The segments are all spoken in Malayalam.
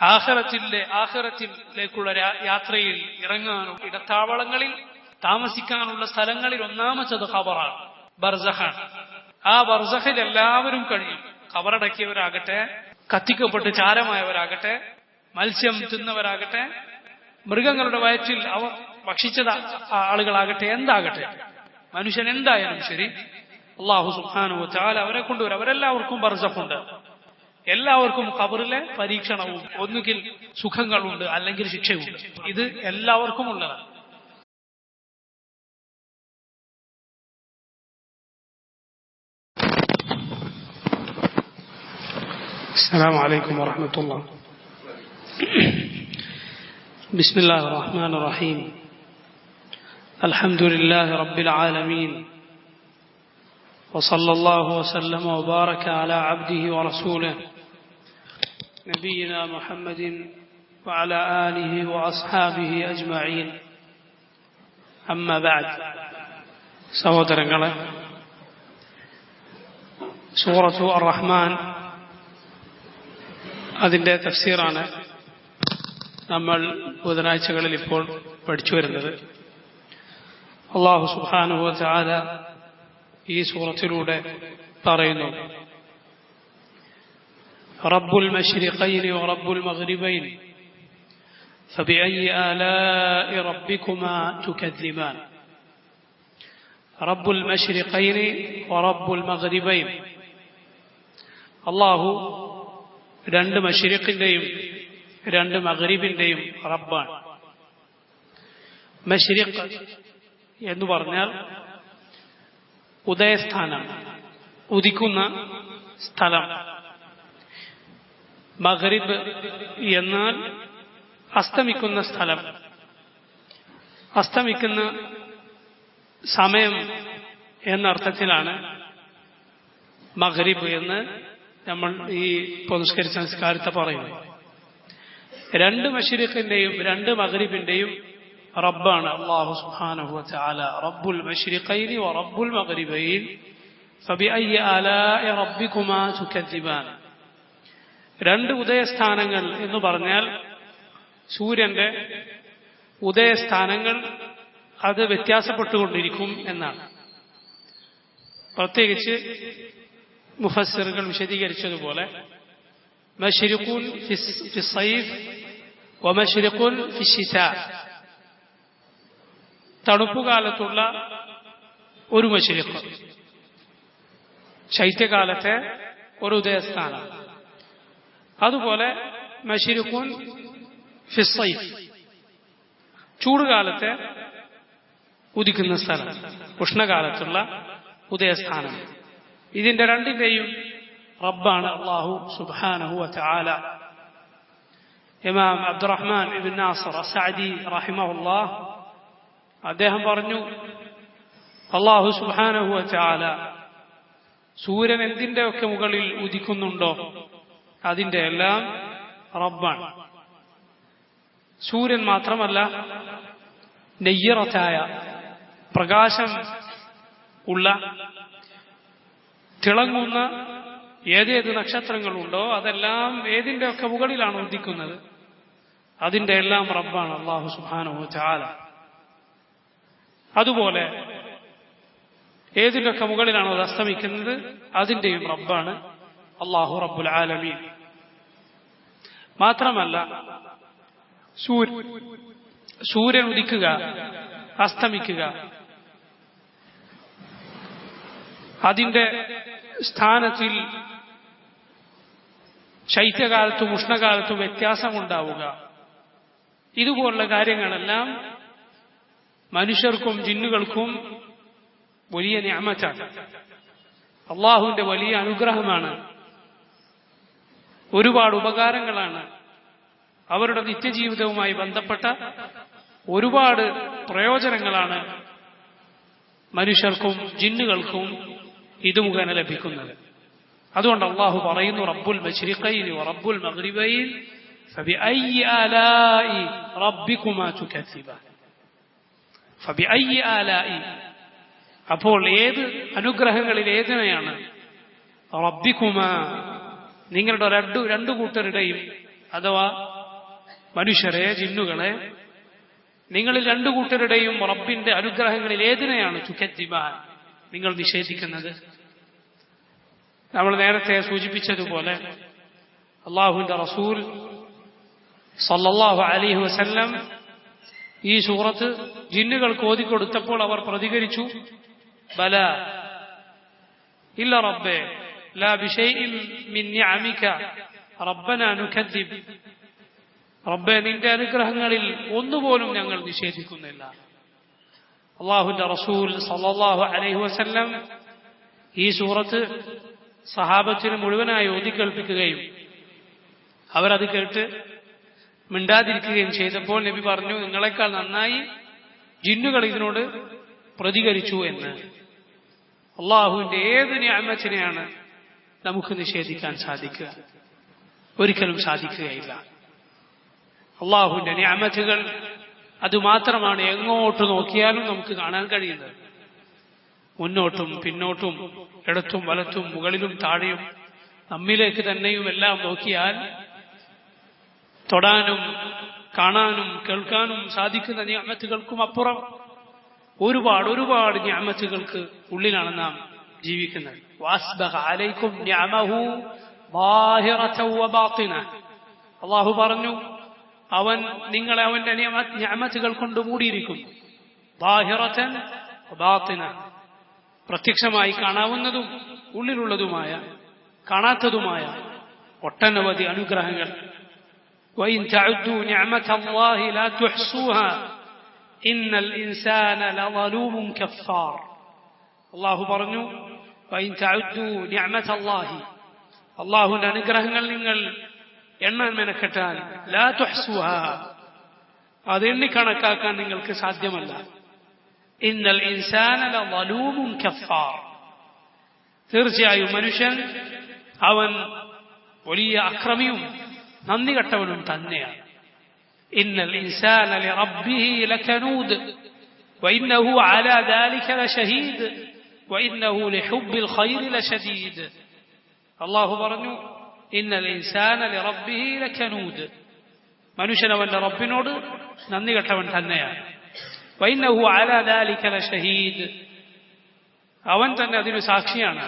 ആഖിറത്തിലേക്കുള്ള യാത്രയിൽ ഇറങ്ങാനും ഇടത്താവളങ്ങളിൽ താമസിക്കാനുള്ള സ്ഥലങ്ങളിൽ ഒന്നാമത്തത് ഖബറാണ്, ബർസഖാണ്. ആ ബർസഖിൽ എല്ലാവരും കഴിയും. ഖബറടക്കിയവരാകട്ടെ, കത്തിക്കപ്പെട്ട് ചാരമായവരാകട്ടെ, മത്സ്യം തിന്നവരാകട്ടെ, മൃഗങ്ങളുടെ വയറ്റിൽ അവർ ഭക്ഷിച്ചത് ആളുകളാകട്ടെ, എന്താകട്ടെ, മനുഷ്യൻ എന്തായാലും ശരി, അല്ലാഹു സുബ്ഹാനഹു വ തആല അവരെ കൊണ്ടുവരും. അവരെല്ലാവർക്കും ബർസഖുണ്ട്. എല്ലാവർക്കും ഖബറിലെ പരീക്ഷണവും, ഒന്നുകിൽ സുഖങ്ങളുണ്ട് അല്ലെങ്കിൽ ശിക്ഷയുണ്ട്. ഇത് എല്ലാവർക്കും ഉള്ളതാണ്. السلام عليكم ورحمة الله. بسم الله الرحمن الرحيم. الحمد لله رب العالمين، وصلى الله وسلم وبارك على عبده ورسوله نبينا محمد وعلى آله وأصحابه أجمعين. أما بعد. സഹോദരങ്ങളെ, സൂറത്തു അർ-റഹ്മാൻ അതിന്റെ തഫ്സീറാണ് നമ്മൾ ബുധനാഴ്ചകളിൽ ഇപ്പോൾ പഠിച്ചു വരുന്നത്. അല്ലാഹു സുബ്ഹാനഹു വ തആല ഈ സൂറത്തിലൂടെ പറയുന്നു: റബ്ബുൽ മശ്രിഖൈനി വ റബ്ബുൽ മഗ്രിബൈൻ ഫബിഅയ്യി ആലാഇ റബ്ബികുമാ തുകദ്ദിബാൻ. റബ്ബുൽ മശ്രിഖൈനി വ റബ്ബുൽ മഗ്രിബൈൻ, അല്ലാഹു രണ്ട് മശ്രിഖിന്റെയും രണ്ട് മഗ്രിബിന്റെയും റബ്ബാണ്. മശ്രിഖ് എന്ന് പറഞ്ഞാൽ ഉദയസ്ഥാനം, ഉദിക്കുന്ന സ്ഥലം. മഗ്രിബ് എന്നാൽ അസ്തമിക്കുന്ന സ്ഥലം, അസ്തമിക്കുന്ന സമയം എന്നർത്ഥത്തിലാണ് മഗ്രിബ് എന്ന് നമ്മൾ ഈ പുനസ്കരിച്ച സംസ്കാരത്തെ പറയുന്നു. രണ്ട് മശ്രിഖിന്റെയും രണ്ട് മഗ്രിബിന്റെയും റബ്ബാണ് അല്ലാഹു സുബ്ഹാനഹു വ തആല. റബ്ബുൽ മശ്രിഖൈനി വ റബ്ബുൽ മഗ്രിബൈൻ ഫബിഅയ്യി ആലാഇ റബ്ബികുമാ തുകദ്ദിബാൻ. രണ്ട് ഉദയസ്ഥാനങ്ങൾ എന്ന് പറഞ്ഞാൽ സൂര്യന്റെ ഉദയസ്ഥാനങ്ങൾ അത് വ്യത്യാസപ്പെട്ടുകൊണ്ടിരിക്കും എന്നാണ്. പ്രത്യേകിച്ച് മുഫസ്സിറുകൾ വിശദീകരിച്ചതുപോലെ മശ്രിഖുൻ ഫിസ്സൈഫ് വ മശ്രിഖുൻ ഫിശ്ശിതാ, തണുപ്പുകാലത്തുള്ള ഒരു മശ്രിഖ്, ശൈത്യകാലത്തെ ഒരു ഉദയസ്ഥാനം. അതുപോലെ മശ്രിഖുൻ ഫിസ്സൈഫ്, ചൂടുകാലത്തെ ഉദിക്കുന്ന സ്ഥലം, ഉഷ്ണകാലത്തുള്ള ഉദയസ്ഥാനം. ഇതിന്റെ രണ്ടിന്റെയും റബ്ബാണ് അല്ലാഹു സുബ്ഹാനഹു വ തആല. ഇമാം അബ്ദുറഹ്മാൻ ഇബ്നു നാസിർ അസ്സഅദി റഹിമഹുല്ലാഹ് അദ്ദേഹം പറഞ്ഞു, അല്ലാഹു സുബ്ഹാനഹു വ തആല സൂര്യൻ എന്തിന്റെയൊക്കെ മുകളിൽ ഉദിക്കുന്നുണ്ടോ അതിന്റെ എല്ലാം റബ്ബാണ്. സൂര്യൻ മാത്രമല്ല, നയ്യിറത്തായ പ്രകാശം ഉള്ള തിളങ്ങുന്ന ഏതേത് നക്ഷത്രങ്ങളുണ്ടോ അതെല്ലാം ഏതിന്റെയൊക്കെ മുകളിലാണ് ഉദിക്കുന്നത്, അതിന്റെ എല്ലാം റബ്ബാണ് അല്ലാഹു സുബ്ഹാനഹു വ തആല. അതുപോലെ ഏതിന്റെയൊക്കെ മുകളിലാണോ അത് അസ്തമിക്കുന്നത് അതിന്റെയും റബ്ബാണ് അല്ലാഹു റബ്ബുൽ ആലമീൻ. മാത്രമല്ല, സൂര്യൻ ഉദിക്കുക, അസ്തമിക്കുക, അതിന്റെ സ്ഥാനത്തിൽ ശൈത്യകാലത്തും ഉഷ്ണകാലത്തും വ്യത്യാസമുണ്ടാവുക, ഇതുപോലുള്ള കാര്യങ്ങളെല്ലാം മനുഷ്യർക്കും ജിന്നുകൾക്കും വലിയ നിഅമത്താണ്, അള്ളാഹുവിന്റെ വലിയ അനുഗ്രഹമാണ്, ഒരുപാട് ഉപകാരങ്ങളാണ്. അവരുടെ നിത്യജീവിതവുമായി ബന്ധപ്പെട്ട ഒരുപാട് പ്രയോജനങ്ങളാണ് മനുഷ്യർക്കും ജിന്നുകൾക്കും ഇത് മുഖേന ലഭിക്കുന്നത്. അതുകൊണ്ട് അള്ളാഹു പറയുന്നു, റബ്ബുൽ മശ്രിഖൈനി വ റബ്ബുൽ മഗ്രിബൈൻ ഫബിഅയ്യി ആലാഇ റബ്ബികുമാ തുകദ്ദിബാൻ. ഫബിഅയ്യി ആലാഇ, അപ്പോൾ ഏത് അനുഗ്രഹങ്ങളിൽ ഏതിനെയാണ്? റബ്ബികുമാ, നിങ്ങളുടെ രണ്ടു കൂട്ടരുടെയും അഥവാ മനുഷ്യരെ, ജിന്നുകളെ, നിങ്ങളിൽ രണ്ടു കൂട്ടരുടെയും റബ്ബിന്റെ അനുഗ്രഹങ്ങളിൽ ഏതിനെയാണ് തുകദ്ദിബാൻ നിങ്ങൾ നിഷേധിക്കുന്നത്? നമ്മൾ നേരത്തെ സൂചിപ്പിച്ചതുപോലെ അല്ലാഹുവിന്റെ റസൂൽ സല്ലല്ലാഹു അലൈഹി വസല്ലം ഈ സൂറത്ത് ജിന്നുകൾക്ക് ഓതിക്കൊടുത്തപ്പോൾ അവർ പ്രതികരിച്ചു, ബല ഇല്ല റബ്ബേ, ലാ ബിശൈഇൻ മിൻ നിഅമിക റബ്ബനാ നുകദ്ദിബ്. റബ്ബേ, നിന്റെ അനുഗ്രഹങ്ങളിൽ ഒന്നുപോലും ഞങ്ങൾ നിഷേധിക്കുന്നില്ല. അല്ലാഹുവിന്റെ റസൂൽ സല്ലല്ലാഹു അലൈഹി വസല്ലം ഈ സൂറത്ത് സഹാബത്തിന് മുഴുവനായി ഓതിക്കേൾപ്പിക്കുകയും അവരത് കേട്ട് മിണ്ടാതിരിക്കുകയും ചെയ്തപ്പോൾ നബി പറഞ്ഞു, നിങ്ങളെക്കാൾ നന്നായി ജിന്നുകൾ ഇതിനോട് പ്രതികരിച്ചു എന്ന്. അള്ളാഹുവിന്റെ ഏത് നിഅമത്തിനെയാണ് നമുക്ക് നിഷേധിക്കാൻ സാധിക്കുക? ഒരിക്കലും സാധിക്കുകയില്ല. അള്ളാഹുവിന്റെ നിഅമത്തുകൾ അതുമാത്രമാണ് എങ്ങോട്ട് നോക്കിയാലും നമുക്ക് കാണാൻ കഴിയുന്നത്. മുന്നോട്ടും പിന്നോട്ടും ഇടത്തും വലത്തും മുകളിലും താഴെയും നമ്മിലേക്ക് തന്നെയും എല്ലാം നോക്കിയാൽ തൊടാനും കാണാനും കേൾക്കാനും സാധിക്കുന്ന നിഅമത്തുകൾക്കും അപ്പുറം ഒരുപാട് ഒരുപാട് നിഅമത്തുകൾക്ക് ഉള്ളിലാണ് നാം ജീവിക്കുന്നത്. വഅസ്ബഗ അലൈക്കും നിഅമഹു ളാഹിറതൻ വബാത്തിന. അല്ലാഹു പറഞ്ഞു, അവൻ നിങ്ങളെ അവന്റെ നിഅമത്തുകൾ കൊണ്ട് മൂടിയിരിക്കുന്നു. ളാഹിറതൻ വബാത്തിന, പ്രത്യക്ഷമായി കാണാവുന്നതും ഉള്ളിലുള്ളതുമായ കാണാത്തതുമായ ഒട്ടനവധി അനുഗ്രഹങ്ങൾ. وإن تعدوا نعمة الله لا تحصوها إن الإنسان لظلوم كفار. الله പറഞ്ഞു, وإن تعدوا نعمة الله, അല്ലാഹുവിന്റെ അനുഗ്രഹങ്ങൾ നിങ്ങൾ എണ്ണാൻ മെനക്കെട്ടാൽ ലാ തുഹ്സുഹാ, അത് എണ്ണിക്കണക്കാക്കാൻ നിങ്ങൾക്ക് സാധ്യമല്ല. ഇന്നൽ ഇൻസാന ലളൂമുൻ കഫാർ, തീർച്ചയായും മനുഷ്യൻ അവൻ വലിയ അക്രമിയും നന്ദി കെട്ടവനും തന്നെയാണ്. ഇന്നൽ ഇൻസാന ലിറബ്ബിഹി ലകനൂദ് വഇന്നഹു അലാ ദാലിക ലശഹീദ് വഇന്നഹു ലിഹുബ്ബിൽ ഖൈരി ലശദീദ്. അല്ലാഹു പറഞ്ഞു, ഇന്നൽ ഇൻസാന ലിറബ്ബിഹി ലകനൂദ്, മനുഷ്യൻ അവന്റെ റബ്ബിനോട് നന്ദി കെട്ടവൻ തന്നെയാണ്. വഇന്നഹു അലാ ദാലിക ലശഹീദ്, അവൻ തന്നെ അതിന് സാക്ഷിയാണ്.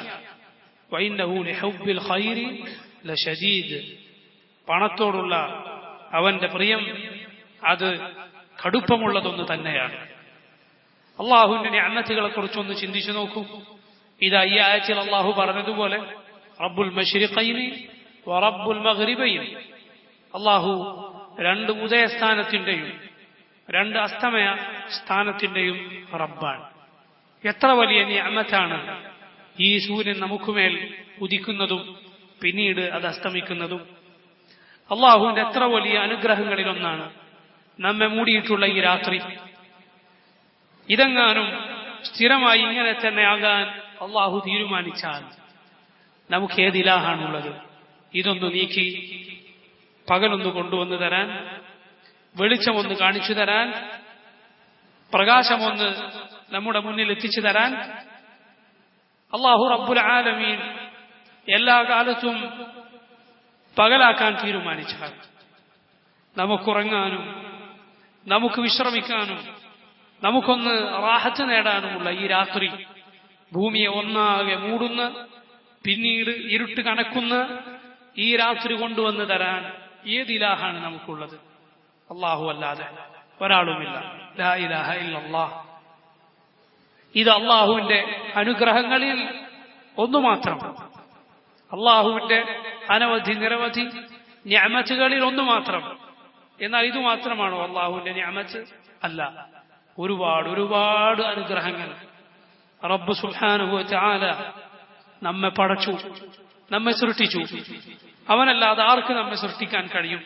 വഇന്നഹു ലിഹുബ്ബിൽ ഖൈരി ലശദീദ്, പണത്തോടുള്ള അവന്റെ പ്രിയം അത് കടുപ്പമുള്ളതൊന്നു തന്നെയാണ്. അള്ളാഹുവിന്റെ നിഅമത്തുകളെ കുറിച്ചൊന്ന് ചിന്തിച്ചു നോക്കൂ. ഇതാ ഈ ആയത്തിൽ അള്ളാഹു പറഞ്ഞതുപോലെ റബ്ബുൽ മശ്രിഖൈനി വറബ്ബുൽ മഗ്രിബൈനി, അള്ളാഹു രണ്ട് ഉദയസ്ഥാനത്തിന്റെയും രണ്ട് അസ്തമയ സ്ഥാനത്തിന്റെയും റബ്ബാണ്. എത്ര വലിയ നിഅമത്താണ് ഈ സൂര്യൻ നമുക്കുമേൽ ഉദിക്കുന്നതും പിന്നീട് അത് അസ്തമിക്കുന്നതും. അള്ളാഹുവിന്റെ എത്ര വലിയ അനുഗ്രഹങ്ങളിലൊന്നാണ് നമ്മെ മൂടിയിട്ടുള്ള ഈ രാത്രി. ഇതെങ്ങാനും സ്ഥിരമായി ഇങ്ങനെ തന്നെ ആകാൻ അള്ളാഹു തീരുമാനിച്ചാൽ നമുക്ക് ഏത് ഇലാഹാണുള്ളത്? ഇതൊന്ന് നീക്കി പകലൊന്ന് കൊണ്ടുവന്നു തരാൻ, വെളിച്ചമൊന്ന് കാണിച്ചു തരാൻ, പ്രകാശമൊന്ന് നമ്മുടെ മുന്നിൽ എത്തിച്ചു തരാൻ അള്ളാഹു റബ്ബുൽ ആലമീൻ എല്ലാ കാലത്തും പകലാക്കാൻ തീരുമാനിച്ചാൽ നമുക്കുറങ്ങാനും നമുക്ക് വിശ്രമിക്കാനും നമുക്കൊന്ന് റാഹത്ത് നേടാനുമുള്ള ഈ രാത്രി, ഭൂമിയെ ഒന്നാകെ മൂടുന്ന പിന്നീട് ഇരുട്ട് കനക്കുന്ന ഈ രാത്രി കൊണ്ടുവന്ന് തരാൻ ഏത് ഇലാഹാണ് നമുക്കുള്ളത്? അല്ലാഹു അല്ലാതെ ഒരാളുമില്ല. ലാ ഇലാഹ ഇല്ലല്ലാഹ്. ഇത് അള്ളാഹുവിന്റെ അനുഗ്രഹങ്ങളിൽ ഒന്നു മാത്രം, അള്ളാഹുവിന്റെ അനവധി നിരവധി നിഅമത്തുകളിൽ ഒന്നു മാത്രം. എന്നാൽ ഇത് മാത്രമാണോ അള്ളാഹുവിന്റെ നിഅമത്ത്? അല്ല, ഒരുപാട് ഒരുപാട് അനുഗ്രഹങ്ങൾ റബ്ബ് സുബ്ഹാനഹു വ തആല നമ്മെ പടച്ചു, നമ്മെ സൃഷ്ടിച്ചു. അവനല്ലാതെ ആർക്ക് നമ്മെ സൃഷ്ടിക്കാൻ കഴിയും?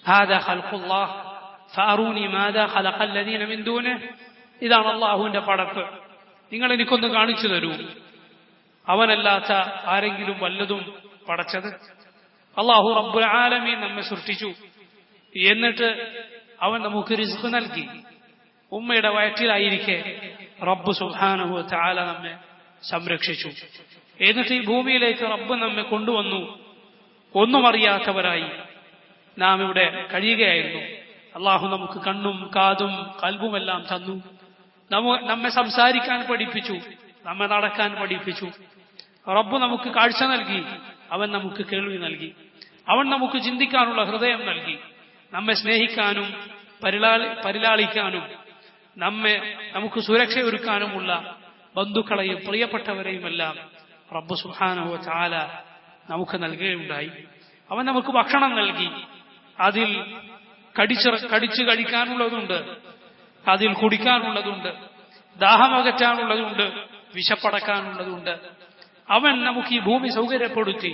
ഹാദാ ഖൽഖുല്ലാഹ് ഫഅറൂനി മാദാ ഖലഖൽ ലദീന മിൻ ദൂനിഹി, ഇതാണ് അള്ളാഹുവിന്റെ പടപ്പ്, നിങ്ങൾ എനിക്കൊന്ന് കാണിച്ചു തരൂ. അവനല്ലാത്ത ആരെങ്കിലും വല്ലതും പടച്ചത്? അള്ളാഹു റബ്ബുൽ ആലമീൻ നമ്മെ സൃഷ്ടിച്ചു, എന്നിട്ട് അവൻ നമുക്ക് റിസ്ക് നൽകി. ഉമ്മയുടെ വയറ്റിലായിരിക്കെ റബ്ബ് സുബ്ഹാനഹു വ തആല നമ്മെ സംരക്ഷിച്ചു. എന്നിട്ട് ഈ ഭൂമിയിലേക്ക് റബ്ബ് നമ്മെ കൊണ്ടുവന്നു. ഒന്നും അറിയാത്തവരായി നാം ഇവിടെ കഴിയുകയായിരുന്നു. അള്ളാഹു നമുക്ക് കണ്ണും കാതും കൽബുമെല്ലാം തന്നു. നമ്മെ സംസാരിക്കാൻ പഠിപ്പിച്ചു, നമ്മെ നടക്കാൻ പഠിപ്പിച്ചു. റബ്ബ് നമുക്ക് കാഴ്ച നൽകി, അവൻ നമുക്ക് കേൾവി നൽകി. അവൻ നമുക്ക് ചിന്തിക്കാനുള്ള ഹൃദയം നൽകി. നമ്മെ സ്നേഹിക്കാനും പരിലാളിക്കാനും നമുക്ക് സുരക്ഷയൊരുക്കാനുമുള്ള ബന്ധുക്കളെയും പ്രിയപ്പെട്ടവരെയുമെല്ലാം റബ്ബ് സുബ്ഹാനഹു വ തആല നമുക്ക് നൽകുകയുണ്ടായി. അവൻ നമുക്ക് ഭക്ഷണം നൽകി. അതിൽ കടിച്ചു കഴിക്കാനുള്ളതുണ്ട്, അതിൽ കുടിക്കാനുള്ളതുണ്ട്, ദാഹമകറ്റാനുള്ളതുണ്ട്, വിശപ്പടക്കാനുള്ളതുണ്ട്. അവൻ നമുക്ക് ഈ ഭൂമി സൗകര്യപ്പെടുത്തി,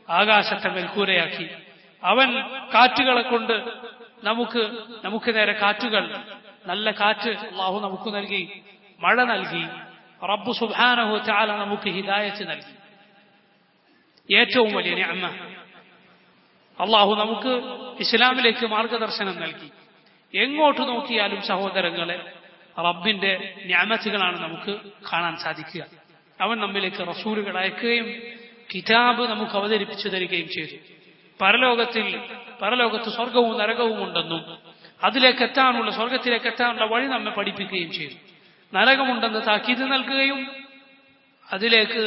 ആകാശത്തെ മേൽക്കൂരയാക്കി. അവൻ കാറ്റുകളെ കൊണ്ട് നമുക്ക് നേരെ കാറ്റുകൾ, നല്ല കാറ്റ് അല്ലാഹു നമുക്ക് നൽകി, മഴ നൽകി. റബ്ബ് സുബ്ഹാനഹു വ തആല നമുക്ക് ഹിദായത്ത് നൽകി. ഏറ്റവും വലിയ നിഅമ അല്ലാഹു നമുക്ക് ഇസ്ലാമിലേക്ക് മാർഗദർശനം നൽകി. എങ്ങോട്ട് നോക്കിയാലും സഹോദരങ്ങളെ റബ്ബിന്റെ നിഅമത്തുകളാണ് നമുക്ക് കാണാൻ സാധിക്കുക. അവൻ നമ്മിലേക്ക് റസൂലുകൾ അയക്കുകയും കിതാബ് നമുക്ക് അവതരിപ്പിച്ചു തരികയും ചെയ്തു. പരലോകത്ത് സ്വർഗവും നരകവും ഉണ്ടെന്നും അതിലേക്ക് എത്താനുള്ള, സ്വർഗത്തിലേക്ക് എത്താനുള്ള വഴി നമ്മെ പഠിപ്പിക്കുകയും ചെയ്തു. നരകമുണ്ടെന്ന് താക്കീത് നൽകുകയും അതിലേക്ക്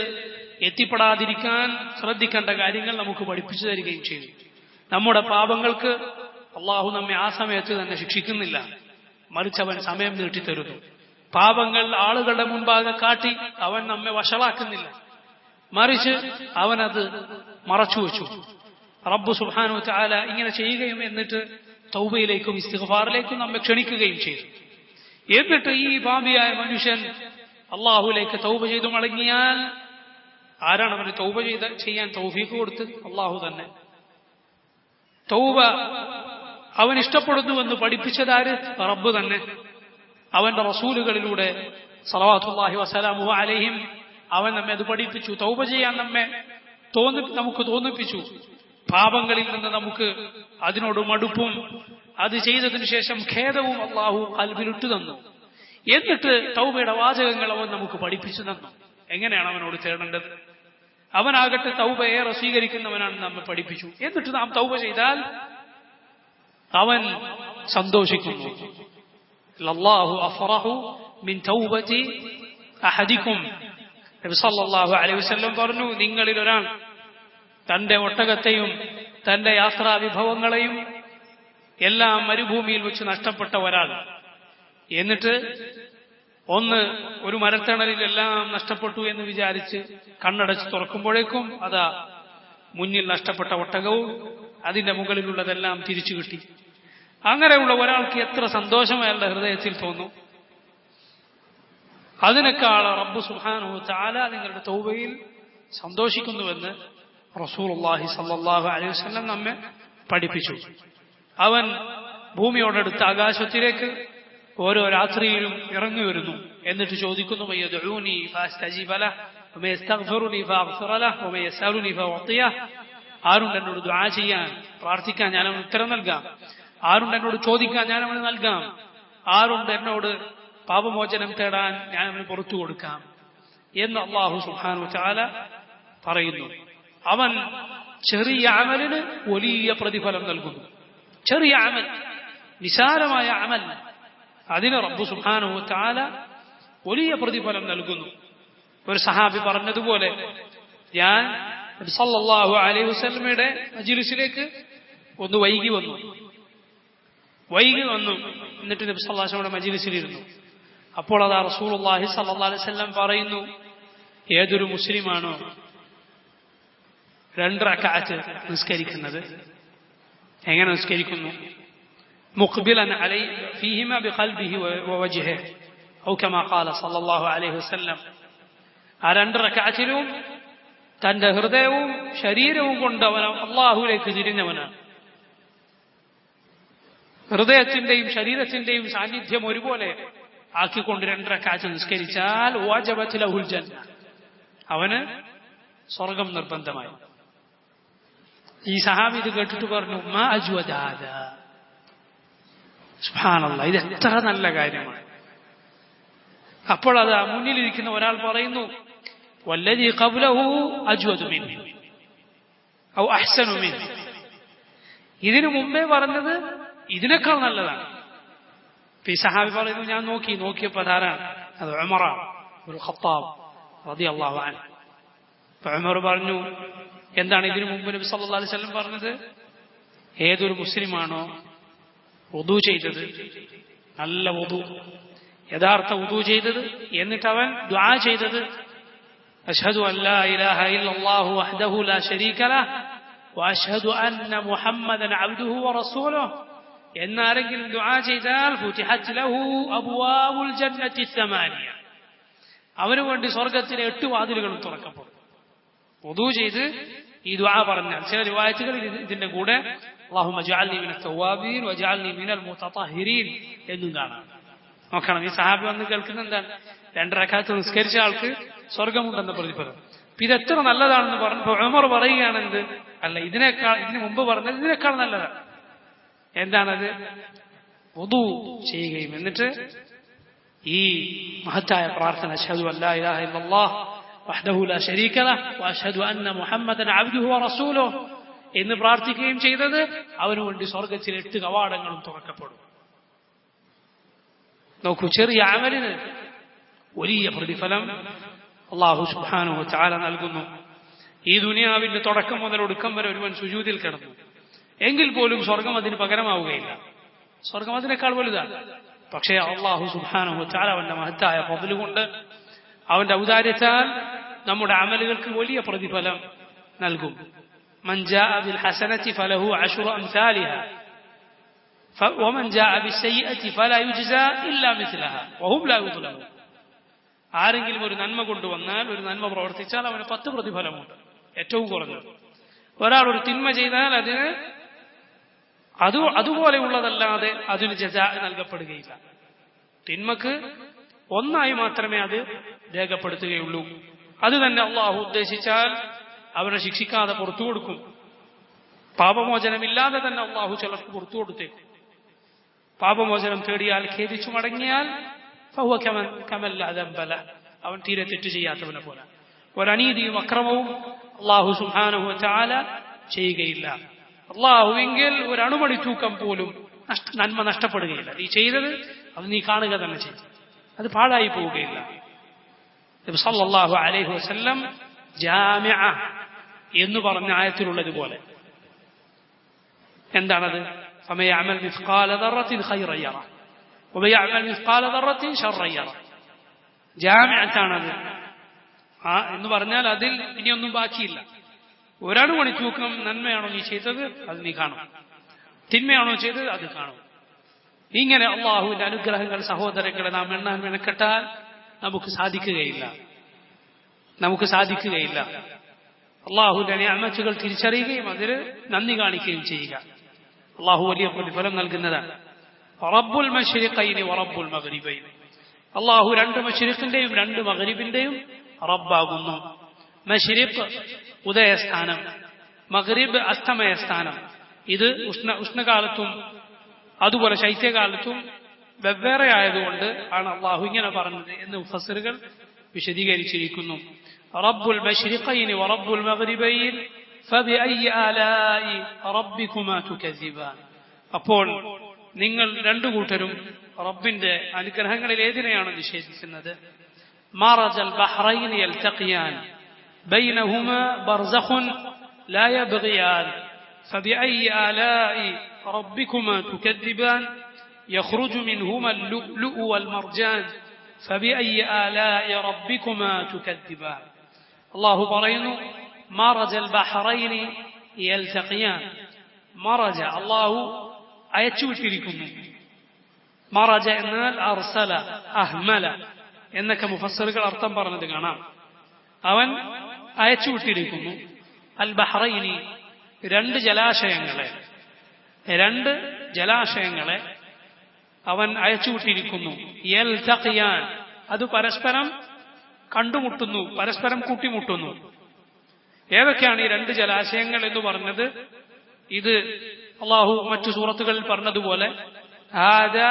എത്തിപ്പെടാതിരിക്കാൻ ശ്രദ്ധിക്കേണ്ട കാര്യങ്ങൾ നമുക്ക് പഠിപ്പിച്ചു തരികയും ചെയ്തു. നമ്മുടെ പാപങ്ങൾക്ക് അള്ളാഹു നമ്മെ ആ സമയത്ത് തന്നെ ശിക്ഷിക്കുന്നില്ല, മറിച്ച് അവൻ സമയം നീട്ടിത്തരുന്നു. പാപങ്ങൾ ആളുകളുടെ മുൻപാകെ കാട്ടി അവൻ നമ്മെ വഷളാക്കുന്നില്ല, മറിച്ച് അവനത് മറച്ചുവെച്ചു. റബ്ബ് സുബ്ഹാനഹു വ തആല ഇങ്ങനെ ചെയ്യുകയും എന്നിട്ട് തൗബയിലേക്കും ഇസ്തിഗ്ഫാറിലേക്കും നമ്മെ ക്ഷണിക്കുകയും ചെയ്തു. എന്നിട്ട് ഈ പാപിയായ മനുഷ്യൻ അള്ളാഹുലേക്ക് തൗബ ചെയ്തു മടങ്ങിയാൽ ആരാണ് അവന് തൗബ ചെയ്യാൻ തൗഫീഖ് കൊടുത്തത്? അള്ളാഹു തന്നെ. തൗബ അവൻ ഇഷ്ടപ്പെടുന്നുവെന്ന് പഠിപ്പിച്ചതാര്? റബ്ബ് തന്നെ. അവന്റെ റസൂലുകളിലൂടെ സ്വല്ലല്ലാഹു വസല്ലമു അലൈഹിം അവൻ നമ്മെ അത് പഠിപ്പിച്ചു. തൗബ ചെയ്യാൻ നമുക്ക് തോന്നിപ്പിച്ചു. പാപങ്ങളിൽ നിന്ന് നമുക്ക് അതിനോട് മടുപ്പും അത് ചെയ്തതിനു ശേഷം ഖേദവും അള്ളാഹു ഖൽബിലിട്ടു തന്നു. എന്നിട്ട് തൗബയുടെ വാചകങ്ങൾ അവൻ നമുക്ക് പഠിപ്പിച്ചു തന്നു. എങ്ങനെയാണ് അവനോട് തേടേണ്ടത്? അവനാകട്ടെ തൗബ ഏറെ സ്വീകരിക്കുന്നവനാണ് നമ്മെ പഠിപ്പിച്ചു. എന്നിട്ട് നാം തൗബ ചെയ്താൽ അവൻ സന്തോഷിക്കുന്നു. അല്ലാഹു അഫറഹു മിൻ തൗബതി അഹദികും. നബി സല്ലല്ലാഹു അലൈഹി വസല്ലം പറഞ്ഞു, നിങ്ങളിൽ ഒരാൾ തന്റെ ഒട്ടകത്തെയും തന്റെ യാത്രാ വിഭവങ്ങളെയും എല്ലാം മരുഭൂമിയിൽ വെച്ച് നഷ്ടപ്പെട്ട ഒരാൾ, എന്നിട്ട് ഒരു മരത്തണലിൽ എല്ലാം നഷ്ടപ്പെട്ടു എന്ന് വിചാരിച്ച് കണ്ണടച്ച് തുറക്കുമ്പോഴേക്കും അതാ മുന്നിൽ നഷ്ടപ്പെട്ട ഒട്ടകവും അതിന്റെ മുകളിലുള്ളതെല്ലാം തിരിച്ചു കിട്ടി. അങ്ങനെയുള്ള ഒരാൾക്ക് എത്ര സന്തോഷം അയാളുടെ ഹൃദയത്തിൽ തോന്നും. അതിനേക്കാൾ റബ്ബ് സുബ്ഹാനഹു വ തആല നിങ്ങളുടെ തൗബയിൽ സന്തോഷിക്കുന്നുവെന്ന് റസൂലുള്ളാഹി സ്വല്ലല്ലാഹു അലൈഹി വസല്ലം നമ്മെ പഠിപ്പിച്ചു. അവൻ ഭൂമിയോടടുത്ത് ആകാശത്തിലേക്ക് ഓരോ രാത്രിയിലും ഇറങ്ങി വരുന്നു. എന്നിട്ട് ചോദിക്കുന്നു, വയദ്ഊനി ഫഅസ്തജീബ ലഹു വയസ്തഗ്ഫിറുനി ഫഅഗ്ഫിറ ലഹു വയസ്അലുനി ഫഅഅതിയഹു. ആരുണ്ട് എന്നോട് ദുആ ചെയ്യാൻ, പ്രാർത്ഥിക്കാൻ, ഞാൻ അവന് ഉത്തരം നൽകാം. ആരുണ്ട് എന്നോട് ചോദിക്കാൻ, ഞാൻ അവന് നൽകാം. ആരുണ്ട് എന്നോട് പാപമോചനം തേടാൻ, ഞാൻ അവന് പുറത്തു കൊടുക്കാം എന്ന് അല്ലാഹു സുബ്ഹാനഹു വ തആല പറയുന്നു. അവൻ ചെറിയ അമലിന് വലിയ പ്രതിഫലം നൽകുന്നു. ചെറിയ അമൽ, നിസാരമായ അമൽ, അതിന് റബ്ബ് സുബ്ഹാനഹു വ തആല വലിയ പ്രതിഫലം നൽകുന്നു. ഒരു സഹാബി പറഞ്ഞതുപോലെ, ഞാൻ നബി സല്ലല്ലാഹു അലൈഹി വസല്ലമയുടെ മജ്ലിസിലേക്ക് ഒന്ന് വൈകി വന്നു. എന്നിട്ട് നബി സല്ലല്ലാഹു അലൈഹി വസല്ലമയുടെ മജ്ലിസിലിരുന്നു. അപ്പോൾ അതാ റസൂലുള്ളാഹി സ്വല്ലല്ലാഹു അലൈഹി വസല്ലം പറയുന്നു, ഏതൊരു മുസ്ലിമാണോ 2 റക്അത്ത് നിസ്കരിക്കുന്നത്, എങ്ങനെ നിസ്കരിക്കുന്നു? മുഖ്ബിലൻ അലൈഹി ഫീഹിമാ ബിഖൽബിഹി വവജ്ഹിഹി ഔ കമാ ഖാല സ്വല്ലല്ലാഹു അലൈഹി വസല്ലം. ആ 2 റക്അത്തിലും തന്റെ ഹൃദയവും ശരീരവും കൊണ്ട് അവൻ അല്ലാഹുവിലേക്ക് തിരിഞ്ഞവനാണ്. ഹൃദയത്തിന്റെയും ശരീരത്തിന്റെയും സാന്നിധ്യം ഒരുപോലെ ആക്കിക്കൊണ്ട് 2 റക്അത്ത് നിസ്കരിച്ചാൽ വജബത് ലഹുൽ ജന്ന, അവന് സ്വർഗം നിർബന്ധമായി. ഈ സഹാബി ഇത് കേട്ടിട്ട് പറഞ്ഞു, മാ അജ്വദ ഹാദാ, സുബ്ഹാനല്ലാഹ്, ഇത് എത്ര നല്ല കാര്യമാണ്. അപ്പോൾ അത് മുന്നിലിരിക്കുന്ന ഒരാൾ പറയുന്നു, വല്ലദീ ഖബ്ലഹു അജ്വദു മിൻഹു, ഔ അഹ്സനു മിൻഹു. ഇതിനു മുമ്പേ പറഞ്ഞത് ഇതിനേക്കാൾ നല്ലതാണ്. ഈ സഹാബി പറയുന്നു, ഞാൻ നോക്കിയപ്പോൾ ധാരാണ് അത് ഉമറാണ് ഇബ്നുൽ ഖത്താബ് റളിയല്ലാഹു അൻഹു. ഉമർ പറഞ്ഞു, എന്താണ് ഇതിനു മുമ്പ് നബി സല്ലല്ലാഹു അലൈഹി വസല്ലം പറഞ്ഞത്? ഏതൊരു മുസ്ലിമാണോ വുദു ചെയ്തത്, നല്ല വുദു, യഥാർത്ഥ വുദു ചെയ്തത്, എന്നിട്ട് അവൻ ദുആ ചെയ്തത് അശ്ഹദു അൻ ലാ ഇലാഹ ഇല്ലല്ലാഹു വഹ്ദഹു ലാ ശരീക ലഹ് വഅശ്ഹദു അന്ന മുഹമ്മദൻ അബ്ദുഹു വറസൂലുഹു എന്നാരെങ്കിലും ദുആ ചെയ്താൽ ഫുതിഹത് ലഹു അബ്വാബുൽ ജന്നത്തി സമാനിയ, അവന് വേണ്ടി സ്വർഗ്ഗത്തിലെ 8 വാതിലുകളും തുറക്കപ്പെടും. വുദു ചെയ്ത് ഈ ദുആ പറഞ്ഞാൽ, ചില റിവായത്തുകളിൽ ഇതിന്റെ കൂടെ അല്ലാഹുമ്മ ജഅൽനി മിനൽ തവ്വാബീൻ വജഅൽനി മിനൽ മുതതഹിരീൻ എന്നും കാണാം. നോക്കണം, ഈ സഹാബി വന്ന് കേൾക്കുന്ന എന്താണ്? 2 റക്അത്ത് നിസ്കരിച്ച ആൾക്ക് സ്വർഗമുണ്ടെന്ന പ്രതിഫലം. ഇത് എത്ര നല്ലതാണെന്ന് പറഞ്ഞപ്പോൾ ഉമർ പറയുകയാണെന്ത്, അല്ല ഇതിനു മുമ്പ് പറഞ്ഞത് ഇതിനേക്കാൾ നല്ലതാണ്. എന്താണത്? വുദു ചെയ്യുകയും എന്നിട്ട് ഈ മഹത്തായ പ്രാർത്ഥന അശ്ഹദു അൻ ലാ ഇലാഹ ഇല്ലല്ലാഹ് വഹ്ദഹു ലാ ശരീക ലഹ് വഅശ്ഹദു അന്ന മുഹമ്മദൻ അബ്ദുഹു വറസൂലുഹു എന്ന് പ്രാർത്ഥിക്കുകയും ചെയ്തത് അവന് വേണ്ടി സ്വർഗ്ഗത്തിലെ 8 കവാടങ്ങളും തുറക്കപ്പെടും. നോക്കൂ, ചെറിയ അമലിന് വലിയ പ്രതിഫലം അല്ലാഹു സുബ്ഹാനഹു വ തആല നൽകുന്നു. ഈ ദുനിയാവിന്റെ തുടക്കം മുതൽ ഒടുക്കം വരെ ഒരുവൻ സുജൂദിൽ കിടന്നു എങ്കിൽ പോലും സ്വർഗം അതിന് പകരമാവുകയില്ല. സ്വർഗം അതിനേക്കാൾ വലുതാണ്. പക്ഷേ അല്ലാഹു സുബ്ഹാനഹു വ തആല അവന്റെ മഹത്തായ ഫദ്ല് കൊണ്ട്, അവന്റെ ഔദാര്യത്താൽ നമ്മുടെ അമലുകൾക്ക് വലിയ പ്രതിഫലം നൽകും. മൻ ജാഅ ബിൽ ഹസനതി ഫലഹു അശ്റു അംസാലിഹാ വമൻ ജാഅ ബിസ്സയ്യിഅതി ഫലാ യുജ്സാ ഇല്ലാ മിസ്ലഹാ വഹും ലാ യുദ്ലമൂൻ. ആരെങ്കിലും ഒരു നന്മ കൊണ്ടുവന്നാൽ, ഒരു നന്മ പ്രവർത്തിച്ചാൽ അവന് 10 പ്രതിഫലമുണ്ട്, ഏറ്റവും കുറഞ്ഞത്. ഒരാൾ ഒരു തിന്മ ചെയ്താൽ അതിന് അതുപോലെയുള്ളതല്ലാതെ അതിന് ജസാ നൽകപ്പെടുകയില്ല. തിന്മക്ക് ഒന്നായി മാത്രമേ അത് രേഖപ്പെടുത്തുകയുള്ളൂ. അത് തന്നെ അള്ളാഹു ഉദ്ദേശിച്ചാൽ അവനെ ശിക്ഷിക്കാതെ പുറത്തു കൊടുക്കും. പാപമോചനമില്ലാതെ തന്നെ അള്ളാഹു ചിലർക്ക് പുറത്തു കൊടുത്തേക്കും. പാപമോചനം തേടിയാൽ, ഖേദിച്ചു മടങ്ങിയാൽ ഫഹുവ കമൻ ലാ ദംബ ലഹ്, അവൻ തീരെ തെറ്റ് ചെയ്യാത്തവനെ പോലെ. ഒരനീതിയും അക്രമവും അള്ളാഹു സുബ്ഹാനഹു വ തആല ചെയ്യുകയില്ല. അള്ളാഹുവെങ്കിൽ ഒരു അണുമണി തൂക്കം പോലും നന്മ നഷ്ടപ്പെടുകയില്ല. നീ ചെയ്തത് അത് നീ കാണുക തന്നെ ചെയ്യും, അത് പാഴായി പോവുകയില്ല. നബി സല്ലല്ലാഹു അലൈഹി വസല്ലം ജാമിഅ എന്ന് പറഞ്ഞ ആയത്തിലുള്ളതുപോലെ എന്താണത്? ഫമൻ യഅമൽ മിസ്ഖാല ദററത്തിൻ ഖൈറൻ യറ വമൻ യഅമൽ മിസ്ഖാല ദററത്തിൻ ശർറൻ യറ. ജാമിഅത്താണത് എന്ന് പറഞ്ഞാൽ അതിൽ ഇനിയൊന്നും ബാക്കിയില്ല. ഒരാണ് മണി തൂക്കം നന്മയാണോ നീ ചെയ്തത്, അത് നീ കാണും. തിന്മയാണോ ചെയ്തത്, അത് കാണും. ഇങ്ങനെ അള്ളാഹുവിന്റെ അനുഗ്രഹങ്ങൾ സഹോദരങ്ങളെ നാം എണ്ണാൻ മെനക്കെട്ടാൽ നമുക്ക് സാധിക്കുകയില്ല. അള്ളാഹുവിന്റെ നിഅമത്തുകൾ തിരിച്ചറിയുകയും അതിന് നന്ദി കാണിക്കുകയും ചെയ്യുക. അള്ളാഹു വലിയ പ്രതിഫലം നൽകുന്നതാണ്. റബ്ബുൽ മശ്രിഖൈനി വറബ്ബുൽ മഗ്രിബൈനി, അള്ളാഹു 2 മശ്രിഖിന്റെയും 2 മഗ്രിബിന്റെയും റബ്ബാകുന്നു. മശ്രിഖ് ഉദയസ്ഥാനം, മഗ്രിബ് അസ്തമയസ്ഥാനം. ഇത് ഉഷ്ണകാലത്തും അതുപോലെ ശൈത്യകാലത്തും വെവ്വേറെ ആയതുകൊണ്ട് ആണ് അള്ളാഹു ഇങ്ങനെ പറഞ്ഞത് എന്ന് മുഫസ്സിറുകൾ വിശദീകരിച്ചിരിക്കുന്നു. റബ്ബുൽ മശ്രിഖൈനി വറബ്ബുൽ മഗ്രിബൈൻ ഫബിഅയ്യി ആലാഇ റബ്ബികുമാ തുകസിബാൻ. അപ്പോൾ നിങ്ങൾ 2 കൂട്ടരും റബ്ബിന്റെ അനുഗ്രഹങ്ങളിൽ ഏതിനെയാണ് നിഷേധിക്കുന്നത്? മറജൽ ബഹ്റൈനി യൽതഖിയാൻ ബൈനഹുമാ ബർസഖുൻ ലാ യബ്ഗിയാൻ ഫബിഅയ്യി ആലാഇ ربكما تكذبان يخرج منهما اللؤلؤ والمرجان فبأي آلاء ربكما تكذبان. الله പറയുന്നു مرج البحرين يلتقيان. مرج الله അയച്ചുവിട്ടിരിക്കുന്നു. മറജ എന്നാൽ അർസല, അഹ്മല എന്നൊക്കെ മുഫസ്സിറുകൾ അർത്ഥം പറഞ്ഞത് കാണാം. അവൻ അയച്ചുവിട്ടിരിക്കുന്നു. അൽ ബഹ്റൈനി, 2 ജലാശയങ്ങളെ അവൻ അയച്ചുവിട്ടിരിക്കുന്നു. യൽതഖിയാൻ, അത് പരസ്പരം കണ്ടുമുട്ടുന്നു, പരസ്പരം കൂട്ടിമുട്ടുന്നു. ഏതൊക്കെയാണ് ഈ 2 ജലാശയങ്ങൾ എന്ന് പറഞ്ഞത്? ഇത് അള്ളാഹു മറ്റു സൂറത്തുകളിൽ പറഞ്ഞതുപോലെ ഹാദാ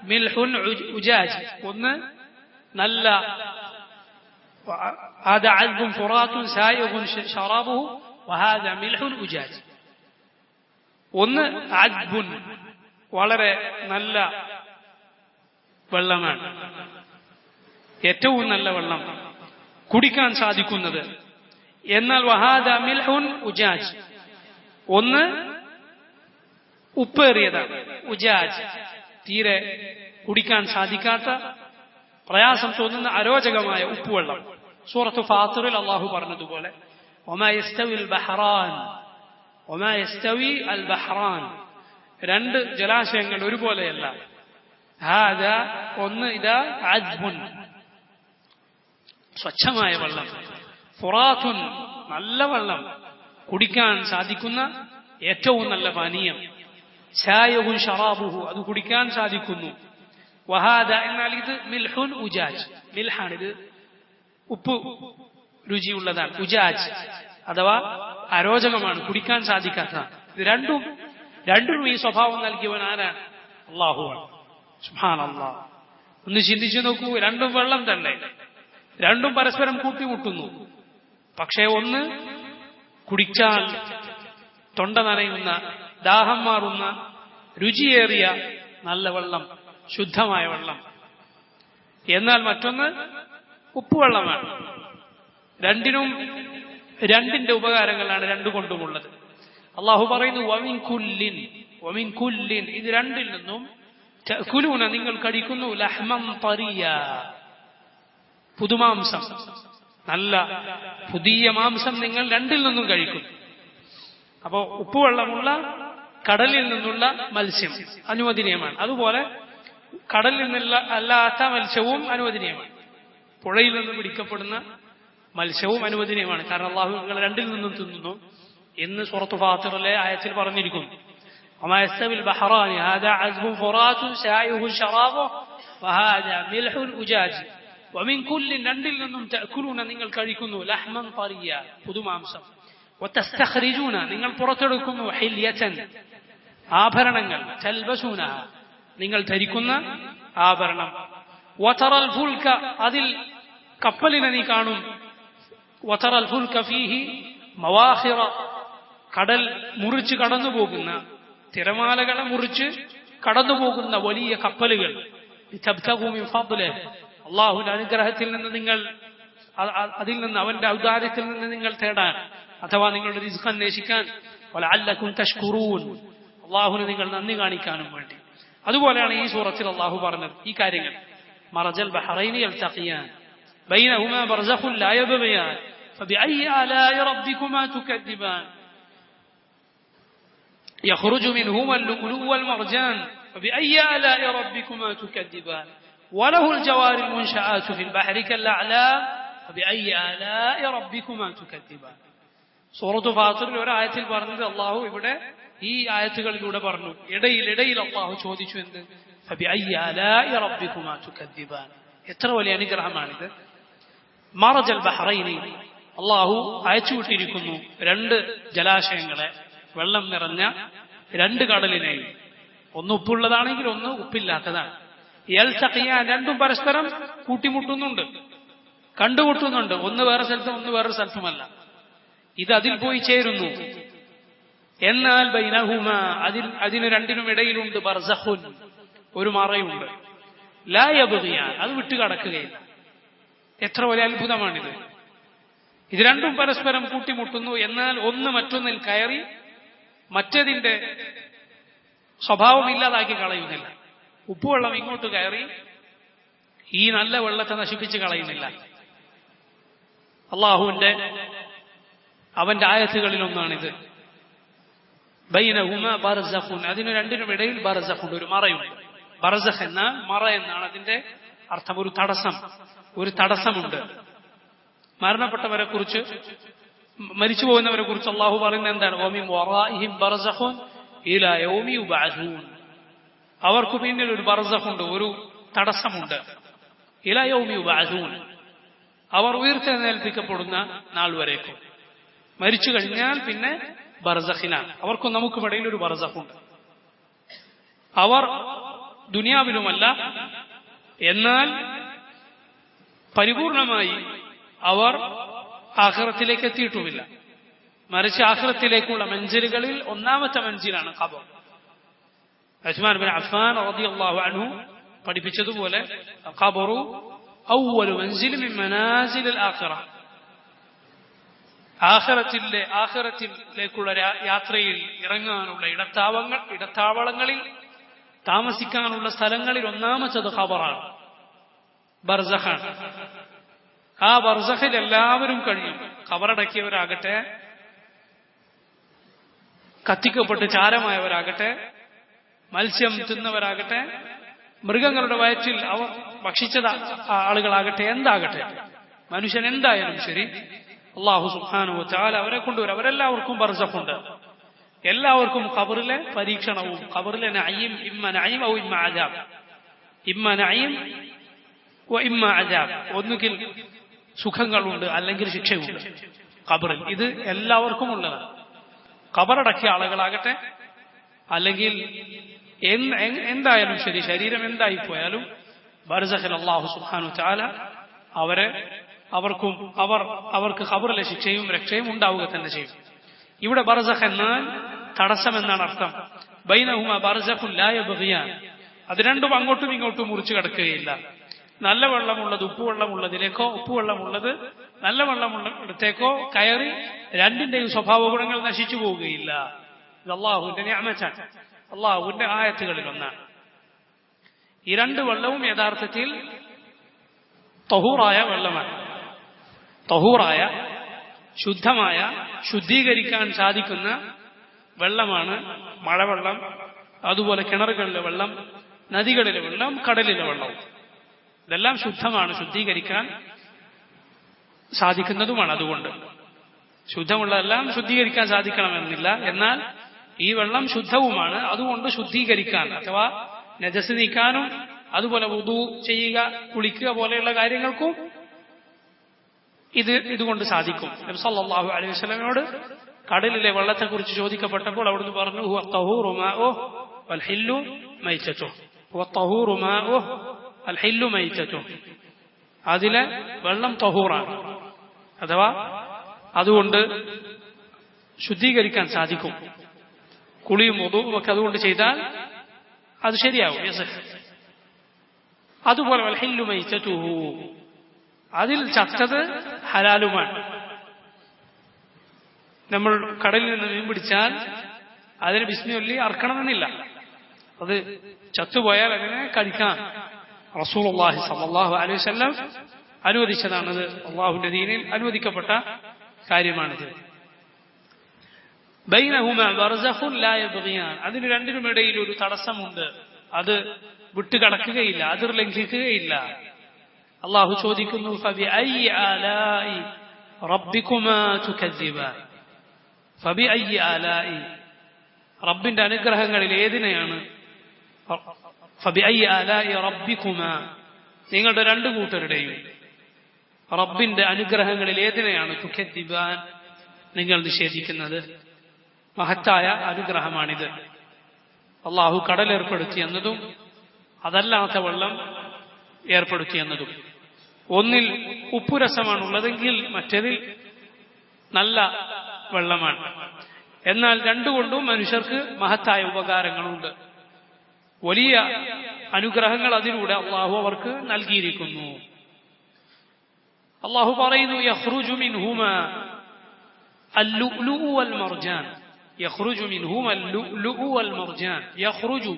മിൽഹുൻ ഉജാജ്, ഒന്ന് നല്ല ഹാദാ അദ്ബുൻ ഫുറാത്തുൻ സായിഗുൻ ശറാബുഹു വഹാദ മിൽഹുൻ ഉജാജ്. ഒന്ന് അജ്ബുൻ, വളരെ നല്ല വെള്ളമാണ്, ഏറ്റവും നല്ല വെള്ളം കുടിക്കാൻ സാധിക്കുന്നത്. എന്നാൽ വഹാദ മിൽഹുൻ ഉജാജ്, ഒന്ന് ഉപ്പേറിയതാണ്, ഉജാജ് തീരെ കുടിക്കാൻ സാധിക്കാത്ത, പ്രയാസം തോന്നുന്ന അരോചകമായ ഉപ്പുവെള്ളം. സൂറത്ത് ഫാത്തിറിൽ അല്ലാഹു പറഞ്ഞതുപോലെ വമാ യസ്തവിൽ ബഹ്റാൻ, വമാ യസ്തവി അൽ ബഹ്റാൻ, രണ്ട് ജലാശയങ്ങൾ ഒരുപോലെയല്ല. ഹാദാ, ഒന്ന് ഇതാ അജ്ബുൻ, സ്വച്ഛമായ വെള്ളം, ഫുറാത്തുൻ, നല്ല വെള്ളം, കുടിക്കാൻ സാധിക്കുന്ന ഏറ്റവും നല്ല പാനീയം, ഛായഹു ഷറാബുഹു, അത് കുടിക്കാൻ സാധിക്കുന്നു. വഹാദ, എന്നാൽ ഇത് മിൽഹുൻ ഉജാജ്, മിൽഹാൻ, ഇത് ഉപ്പ് രുചിയുള്ളതാണ്, ഉജാജ് അഥവാ അരോചകമാണ്, കുടിക്കാൻ സാധിക്കാത്ത. ഇത് രണ്ടും ഈ സ്വഭാവം നൽകിയവൻ ആരാണ്? അല്ലാഹുവാണ്. സുബ്ഹാനല്ലാഹ്. ഒന്ന് ചിന്തിച്ചു നോക്കൂ, രണ്ടും വെള്ളം തന്നെ, രണ്ടും പരസ്പരം കൂട്ടിമുട്ടുന്നു. പക്ഷേ ഒന്ന് കുടിച്ചാൽ തൊണ്ട നനയുന്ന, ദാഹം മാറുന്ന, രുചിയേറിയ നല്ല വെള്ളം, ശുദ്ധമായ വെള്ളം. എന്നാൽ മറ്റൊന്ന് ഉപ്പുവെള്ളമാണ്. രണ്ടിന്റെ ഉപകാരങ്ങളാണ് രണ്ടുകൊണ്ടുമുള്ളത്. അള്ളാഹു പറയുന്നു വമിൻ കുല്ലിൻ, ഇത് രണ്ടിൽ നിന്നും തഅകുലൂന, നിങ്ങൾ കഴിക്കുന്നു, ലഹ്മൻ തറിയ, പുതുമാംസം, നല്ല പുതിയ മാംസം നിങ്ങൾ രണ്ടിൽ നിന്നും കഴിക്കുന്നു. അപ്പോ ഉപ്പുവെള്ളമുള്ള കടലിൽ നിന്നുള്ള മത്സ്യം അനുവദനീയമാണ്. അതുപോലെ കടലിൽ നിന്നുള്ള അല്ലാത്ത മത്സ്യവും അനുവദനീയമാണ്. പുഴയിൽ നിന്നും പിടിക്കപ്പെടുന്ന മത്സ്യവും അനുവദനീയമാണ്. കാരണം അള്ളാഹു നിങ്ങൾ രണ്ടിൽ നിന്നും തിന്നുന്നു എന്ന് സൂറത്ത് ഫാത്തിറിലെ ആയത്തിൽ പറഞ്ഞിരിക്കുന്നു. വമാ യസ്തവിൽ ബഹ്റാനി ഹാദാ അസ്ബുൻ ഫുറാത്തുൻ ശായിഹു ശറാബുഹു വഹാദാ മിൽഹുൻ ഉജാജ് വമിൻ കുല്ലിൻ, രണ്ടിൽ നിന്നും തഅകുലൂന, നിങ്ങൾ കഴിക്കുന്നു, ലഹ്മൻ തറിയ, പുതുമാംസം, വതസ്തഖ്രിജൂന, നിങ്ങൾ പുറത്തെടുക്കുന്നു, ഹില്യതൻ, ആഭരണങ്ങൾ, തൽബസൂന, നിങ്ങൾ ധരിക്കുന്ന ആഭരണം, വതറൽ ഫുൽക, അതിൽ കപ്പലിനെ നീ കാണും, വതറൽ ഫുൽക ഫീഹി മവാഖിറ, കടൽ മുറിച്ച് കടന്നുപോകുന്ന, തിരമാലകളെ മുറിച്ച് കടന്നുപോകുന്ന വലിയ കപ്പലുകൾ, തബ്തഗൂ മിൻ ഫദ്ലിഹി, അള്ളാഹുവിന്റെ അനുഗ്രഹത്തിൽ നിന്ന് നിങ്ങൾ, അതിൽ നിന്ന്, അവന്റെ ഔദാര്യത്തിൽ നിന്ന് നിങ്ങൾ തേടാൻ, അഥവാ നിങ്ങളുടെ റിസ്ക് അന്വേഷിക്കാൻ, വലഅല്ലകും തഷ്കുറൂൻ, അള്ളാഹുവിന് നിങ്ങൾ നന്ദി കാണിക്കാനും വേണ്ടി. അതുപോലെയാണ് ഈ സൂറത്തിൽ അള്ളാഹു പറഞ്ഞത് ഈ കാര്യങ്ങൾ. മറജൽ ബഹ്റൈനി യൽതഖിയാൻ ബൈനഹുമാ ബർസഖുൻ ലാ യബ്ഗിയാൻ ഫബിഅയ്യി ആലാഇ റബ്ബികുമാ തുകദ്ദിബാൻ യഖ്റുജു മിൻഹുമാ അൽ-ലുഅ്ലുഉ വൽ-മർജാൻ ഫബിഅയ്യി ആലാഇ റബ്ബികുമാ തുകദ്ദിബാൻ വലഹുൽ ജവാരിൽ മുൻശആതു ഫിൽ ബഹ്രി കൽ-അഅ്ലാം ഫബിഅയ്യി ആലാഇ റബ്ബികുമാ തുകദ്ദിബാൻ. സൂറത്ത് ഫാത്തിറിൽ ഒരു ആയത്തിൽ പറഞ്ഞത് അള്ളാഹു ഇവിടെ ഈ ആയത്തുകളിലൂടെ പറഞ്ഞു. ഇടയിൽ അള്ളാഹു ചോദിച്ചു, എന്ത്? ഫബിഅയ്യി ആലാഇ റബ്ബികുമാ തുകദ്ദിബാൻ. എത്ര വലിയ അനുഗ്രഹമാണിത്. മറജൽ ബഹ്റൈനി, അള്ളാഹു അയച്ചുവിട്ടിരിക്കുന്നു രണ്ട് ജലാശയങ്ങളെ, വെള്ളം നിറഞ്ഞ രണ്ട് കടലിനെയും, ഒന്ന് ഉപ്പുള്ളതാണെങ്കിൽ ഒന്ന് ഉപ്പില്ലാത്തതാണ്. യൽതഖിയാൻ, രണ്ടും പരസ്പരം കൂട്ടിമുട്ടുന്നുണ്ട്, കണ്ടുമുട്ടുന്നുണ്ട്. ഒന്ന് വേറെ സ്ഥലത്തും ഒന്ന് വേറെ സ്ഥലത്തുമല്ല, ഇത് അതിൽ പോയി ചേരുന്നു. എന്നാൽ ബൈനഹുമാ, അതിന് രണ്ടിനും ഇടയിലുണ്ട് ബർസഖുൻ, ഒരു മറയുണ്ട്. ലാ യബ്ഗിയാൻ, അത് വിട്ടുകടക്കുകയില്ല. എത്ര വലിയ അത്ഭുതമാണിത്. ഇത് രണ്ടും പരസ്പരം കൂട്ടിമുട്ടുന്നു. എന്നാൽ ഒന്ന് മറ്റൊന്നിൽ കയറി മറ്റതിന്റെ സ്വഭാവം ഇല്ലാതാക്കി കളയുന്നില്ല. ഉപ്പുവെള്ളം ഇങ്ങോട്ട് കയറി ഈ നല്ല വെള്ളത്തെ നശിപ്പിച്ച് കളയുന്നില്ല. അവന്റെ ആയത്തുകളിലൊന്നാണിത്. ബൈനഹുമാ ബർസഖുൻ, അതിന് രണ്ടിനും ഇടയിൽ ബർസഖുണ്ട്, ഒരു മറയുണ്ട്. ബർസഖ് എന്നാൽ മറ എന്നാണ് അതിന്റെ അർത്ഥം. ഒരു തടസ്സമുണ്ട്. മരണപ്പെട്ടവരെ കുറിച്ച്, മരിച്ചു പോകുന്നവരെ കുറിച്ച് അള്ളാഹു പറയുന്നത് എന്താണ്? വമിൻ വറാഇഹിം ബർസഖുൻ ഇലാ യൗമി യുബഅസൂൻ, അവർക്ക് പിന്നിൽ ഒരു ബർസഖുണ്ട്, ഒരു തടസ്സമുണ്ട്. ഇലാ യൗമി യുബഅസൂൻ, അവർ ഉയർത്തെഴുന്നേൽപ്പിക്കപ്പെടുന്ന നാൾ വരേക്കും. മരിച്ചു കഴിഞ്ഞാൽ പിന്നെ ബർസഖിലാണ്. അവർക്കും നമുക്കും ഇടയിൽ ഒരു ബർസഖുണ്ട്. അവർ ദുനിയാവിലുമല്ല, എന്നാൽ പരിപൂർണമായി അവർ ആഖിറത്തിലേക്ക് എത്തിയിട്ടുമില്ല. മറിച്ച് ആഖിറത്തിലേക്കുള്ള മഞ്ചലുകളിൽ ഒന്നാമത്തെ മഞ്ചിലാണ് ഖബർ. ഉസ്മാൻ ബിൻ അഫ്ഫാൻ റളിയല്ലാഹു അൻഹു പഠിപ്പിച്ചതുപോലെ ഖബറു അവ്വലു മൻസിൽ മിൻ മനാസിലിൽ ആഖിറ. ആഖിറത്തിലേക്കുള്ള യാത്രയിൽ ഇറങ്ങാനുള്ള ഇടത്താവളങ്ങളിൽ താമസിക്കാനുള്ള സ്ഥലങ്ങളിൽ ഒന്നാമത്തത് ഖബറാണ്, ബർസഖാണ്. ആ ബർസഖിൽ എല്ലാവരും കഴിയും. ഖബറടക്കിയവരാകട്ടെ, കത്തിക്കപ്പെട്ട് ചാരമായവരാകട്ടെ, മത്സ്യം തിന്നവരാകട്ടെ, മൃഗങ്ങളുടെ വയറ്റിൽ അവർ ഭക്ഷിച്ച ആളുകളാകട്ടെ, എന്താകട്ടെ, മനുഷ്യൻ എന്തായാലും ശരി, അല്ലാഹു സുബ്ഹാനഹു വ തആല അവരെ കൊണ്ടുവരും. അവരെല്ലാവർക്കും ബർസഖുണ്ട്. എല്ലാവർക്കും ഖബറിലെ പരീക്ഷണവും ഖബറിലെ നഈം, ഇമ്മ നഈം ഔ ഇമ്മ അദാബ്, ഇമ്മ നഈം വ ഇമ്മ അദാബ്, ഒന്നുകിൽ സുഖങ്ങളുണ്ട് അല്ലെങ്കിൽ ശിക്ഷയുണ്ട് ഖബറിൽ. ഇത് എല്ലാവർക്കും ഉള്ളതാണ്. ഖബറടക്കിയ ആളുകളാകട്ടെ, അല്ലെങ്കിൽ എന്തായാലും ശരി, ശരീരം എന്തായിപ്പോയാലും ബർസഖിൽ അല്ലാഹു സുബ്ഹാനഹു വ തആല അവർക്ക് ഖബറിലെ ശിക്ഷയും രക്ഷയും ഉണ്ടാവുക തന്നെ ചെയ്യും. ഇവിടെ ബർസഖ് എന്നാൽ തടസ്സം എന്നാണ് അർത്ഥം. ബൈനഹുമാ ബർസഖുൻ ലാ യബ്ഗിയാൻ, അത് രണ്ടും അങ്ങോട്ടും ഇങ്ങോട്ടും മുറിച്ചു കടക്കുകയില്ല. നല്ല വെള്ളമുള്ളത് ഉപ്പുവെള്ളമുള്ളതിലേക്കോ, ഉപ്പുവെള്ളമുള്ളത് നല്ല വെള്ളമുള്ളിടത്തേക്കോ കയറി രണ്ടിന്റെയും സ്വഭാവ ഗുണങ്ങൾ നശിച്ചു പോവുകയില്ല. ഇത് അള്ളാഹുവിന്റെ നിഅമത്താണ്, അള്ളാഹുവിന്റെ ആയത്തുകളിൽ ഒന്നാണ്. ഈ രണ്ട് വെള്ളവും യഥാർത്ഥത്തിൽ തഹൂറായ വെള്ളമാണ്. തഹൂറായ, ശുദ്ധമായ, ശുദ്ധീകരിക്കാൻ സാധിക്കുന്ന വെള്ളമാണ് മഴവെള്ളം, അതുപോലെ കിണറുകളിലെ വെള്ളം, നദികളിലെ വെള്ളം, കടലിലെ വെള്ളം. ഇതെല്ലാം ശുദ്ധമാണ്, ശുദ്ധീകരിക്കാൻ സാധിക്കുന്നതുമാണ്. അതുകൊണ്ട് ശുദ്ധമുള്ളതെല്ലാം ശുദ്ധീകരിക്കാൻ സാധിക്കണമെന്നില്ല. എന്നാൽ ഈ വെള്ളം ശുദ്ധവുമാണ്. അതുകൊണ്ട് ശുദ്ധീകരിക്കാൻ അഥവാ നജസ് നീക്കാനും, അതുപോലെ വുദു ചെയ്യുക, കുളിക്കുക പോലെയുള്ള കാര്യങ്ങൾക്കും ഇതുകൊണ്ട് സാധിക്കും. നബി സല്ലല്ലാഹു അലൈഹി വസല്ലമയോട് കടലിലെ വെള്ളത്തെക്കുറിച്ച് ചോദിക്കപ്പെട്ടപ്പോൾ അവിടുന്ന് പറഞ്ഞു, ഹുവ തഹൂറു മാഉഹു വൽ ഹില്ലു മൈതതുഹു, ഹുവ തഹൂറു മാഉഹു വൽ ഹില്ലു മൈതതുഹു. അതിലെ വെള്ളം തഹൂറാണ്, അഥവാ അതുകൊണ്ട് ശുദ്ധീകരിക്കാൻ സാധിക്കും. കുളിയും വുദുവും ഒക്കെ അതുകൊണ്ട് ചെയ്താൽ അത് ശരിയാവും. അതുപോലെ വൽ ഹില്ലു മൈതതുഹു, അതിൽ ചത്തത് ഹലാലുമാണ്. നമ്മൾ കടലിൽ നിന്ന് മീൻ പിടിച്ചാൽ അതിന് ബിസ്മില്ലി അർക്കണമെന്നില്ല. അത് ചത്തുപോയാൽ അതിനെ കഴിക്കാൻ റസൂലുള്ളാഹി സ്വല്ലല്ലാഹു അലൈഹി വസല്ലം അനുവദിച്ചതാണത്. അല്ലാഹുവിന്റെ ദീനിൽ അനുവദിക്കപ്പെട്ട കാര്യമാണിത്. ബൈനഹുമാ ബർസഖുൻ ലാ യബ്ഗിയാൻ, അതിന് രണ്ടിനുമിടയിൽ ഒരു തടസ്സമുണ്ട്. അത് വിട്ടുകടക്കുകയില്ല, അതിർ ലംഘിക്കുകയില്ല. അല്ലാഹു ചോദിക്കുന്നു, ഫബിഅയ്യി ആലാഇ റബ്ബികുമാ തുകദ്ദിബാൻ. ഫബിഅയ്യി ആലാഇ, റബ്ബിന്റെ അനുഗ്രഹങ്ങളിൽ ഏതിനെയാണ്, ഫബിഅയ്യി ആലാഇ റബ്ബികുമാ, നിങ്ങളുടെ രണ്ടു കൂട്ടരുടെയും റബ്ബിന്റെ അനുഗ്രഹങ്ങളിൽ ഏതിനെയാണ് തുകദ്ദിബാൻ, നിങ്ങൾ നിഷേധിക്കുന്നത്? മഹത്തായ അനുഗ്രഹമാണിത്. അല്ലാഹു കടൽ ഏർപ്പെടുത്തിയെന്നതും അതല്ലാത്ത വെള്ളം ഏർപ്പെടുത്തിയെന്നതും. ഒന്നിൽ ഉപ്പുരസമാണുള്ളതെങ്കിൽ മറ്റേതിൽ നല്ല വെള്ളമാണ്. എന്നാൽ രണ്ടുകൊണ്ടും മനുഷ്യർക്ക് മഹത്തായ ഉപകാരങ്ങളുണ്ട്. വലിയ അനുഗ്രഹങ്ങൾ അതിലൂടെ അള്ളാഹു അവർക്ക് നൽകിയിരിക്കുന്നു. അള്ളാഹു പറയുന്നു, യഖ്റുജു മിൻഹുമാ അൽ-ലുഅ്ലുഉ വൽ മർജാൻ, യഖ്റുജു മിൻഹുമാ അൽ-ലുഅ്ലുഉ വൽ മർജാൻ. യഖ്റുജു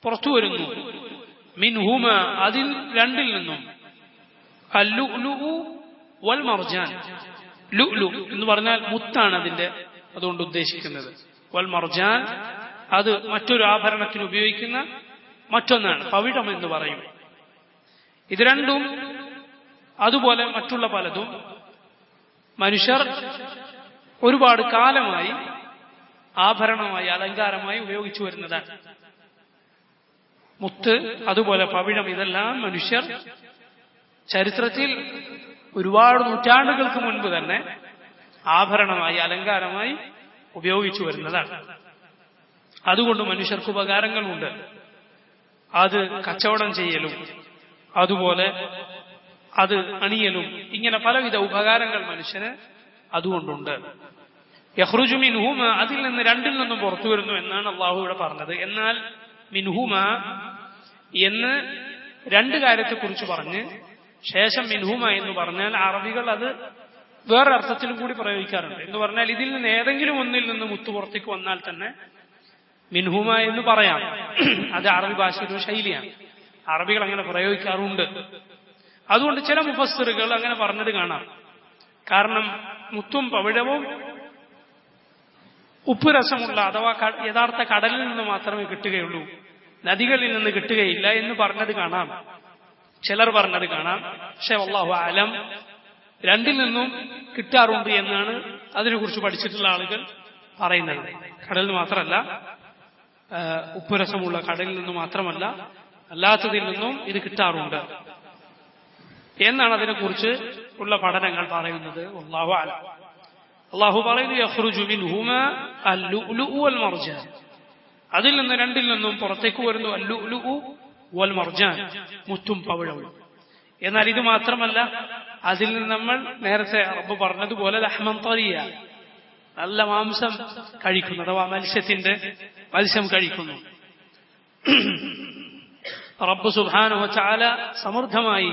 പുറത്തു വരുന്നു, മിൻഹുമ അതിൽ രണ്ടിൽ നിന്നും, അൽ-ലുഅ്ലുഉ വൽ മർജാൻ. ലുഅ്ലു എന്ന് പറഞ്ഞാൽ മുത്താണ് അതുകൊണ്ട് ഉദ്ദേശിക്കുന്നത്. വൽ മർജാൻ അത് മറ്റൊരു ആഭരണത്തിന് ഉപയോഗിക്കുന്ന മറ്റൊന്നാണ്, പവിഴം എന്ന് പറയും. ഇത് രണ്ടും അതുപോലെ മറ്റുള്ള പലതും മനുഷ്യർ ഒരുപാട് കാലമായി ആഭരണമായി അലങ്കാരമായി ഉപയോഗിച്ചു വരുന്നതാണ്. മുത്ത്, അതുപോലെ പവിഴം, ഇതെല്ലാം മനുഷ്യർ ചരിത്രത്തിൽ ഒരുപാട് നൂറ്റാണ്ടുകൾക്ക് മുൻപ് തന്നെ ആഭരണമായി അലങ്കാരമായി ഉപയോഗിച്ചു വരുന്നതാണ്. അതുകൊണ്ട് മനുഷ്യർക്ക് ഉപകാരങ്ങളുണ്ട്. അത് കച്ചവടം ചെയ്യലും അതുപോലെ അത് അണിയലും, ഇങ്ങനെ പലവിധ ഉപകാരങ്ങൾ മനുഷ്യന് അതുകൊണ്ടുണ്ട്. യഖ്റുജു മിൻഹുമ അതിൽ നിന്ന് രണ്ടിൽ നിന്നും പുറത്തു വരുന്നു എന്നാണ് അള്ളാഹു ഇവിടെ പറഞ്ഞത്. എന്നാൽ മിൻഹുമ എന്ന് രണ്ട് കാര്യത്തെക്കുറിച്ച് പറഞ്ഞ് ശേഷം മിൻഹുമ എന്ന് പറഞ്ഞാൽ അറബികൾ അത് വേറൊരർത്ഥത്തിലും കൂടി പ്രയോഗിക്കാറുണ്ട്. എന്ന് പറഞ്ഞാൽ ഇതിൽ നിന്ന് ഏതെങ്കിലും ഒന്നിൽ നിന്ന് മുത്തു പുറത്തേക്ക് വന്നാൽ തന്നെ മിൻഹുമ എന്ന് പറയാം. അത് അറബി ഭാഷയുടെ ശൈലിയാണ്, അറബികൾ അങ്ങനെ പ്രയോഗിക്കാറുണ്ട്. അതുകൊണ്ട് ചില മുഫസ്സിറുകൾ അങ്ങനെ പറഞ്ഞത് കാണാം. കാരണം മുത്തും പവിഴവും ഉപ്പുരസമുള്ള അഥവാ യഥാർത്ഥ കടലിൽ നിന്ന് മാത്രമേ കിട്ടുകയുള്ളൂ, നദികളിൽ നിന്ന് കിട്ടുകയില്ല എന്ന് പറഞ്ഞത് കാണാം, ചിലർ പറഞ്ഞത് കാണാം. പക്ഷെ അല്ലാഹു അലം രണ്ടിൽ നിന്നും കിട്ടാറുണ്ട് എന്നാണ് അതിനെക്കുറിച്ച് പഠിച്ചിട്ടുള്ള ആളുകൾ പറയുന്നത്. കടലിൽ മാത്രമല്ല, ഉപ്പുരസമുള്ള കടലിൽ നിന്ന് മാത്രമല്ല, അല്ലാത്തതിൽ നിന്നും ഇത് കിട്ടാറുണ്ട് എന്നാണ് അതിനെക്കുറിച്ച് ഉള്ള പഠനങ്ങൾ പറയുന്നത്. അല്ലാഹു അലം. അല്ലാഹു പറയുന്നു യഖ്റുജു മിൻഹുമാ അൽ-ലുഅ്ലുഉ വൽ മർജാൻ, അതിൽ നിന്ന് രണ്ടിൽ നിന്നും പുറത്തേക്ക് വരുന്നു അൽ-ലുഅ്ലുഉ വൽ മർജാൻ, മുത്തും പവിഴവും. എന്നാൽ ഇത് മാത്രമല്ല, അതിൽ നിന്ന് നമ്മൾ നേരത്തെ റബ്ബ് പറഞ്ഞതുപോലെ ലഹ്മൻ തറിയ, നല്ല മാംസം കഴിക്കുന്നു, അഥവാ മത്സ്യം കഴിക്കുന്നു. റബ്ബ് സുബ്ഹാനഹു വ തആല സമൃദ്ധമായി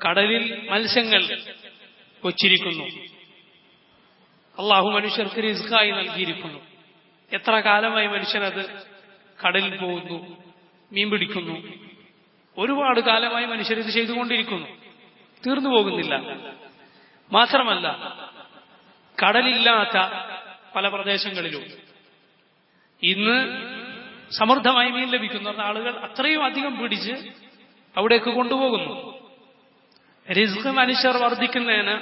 കടലിൽ മത്സ്യങ്ങൾ വച്ചിരിക്കുന്നു. അള്ളാഹു മനുഷ്യർക്ക് റിസ്കായി നൽകിയിരിക്കുന്നു. എത്ര കാലമായി മനുഷ്യനത് കടലിൽ പോകുന്നു, മീൻ പിടിക്കുന്നു. ഒരുപാട് കാലമായി മനുഷ്യർ ഇത് ചെയ്തുകൊണ്ടിരിക്കുന്നു, തീർന്നു പോകുന്നില്ല. മാത്രമല്ല, കടലില്ലാത്ത പല പ്രദേശങ്ങളിലും ഇന്ന് സമൃദ്ധമായി മീൻ ലഭിക്കുന്ന ആളുകൾ അത്രയും അധികം പിടിച്ച് അവിടേക്ക് കൊണ്ടുപോകുന്നു. റിസ്ക് മനുഷ്യർ വർദ്ധിക്കുന്നതിന്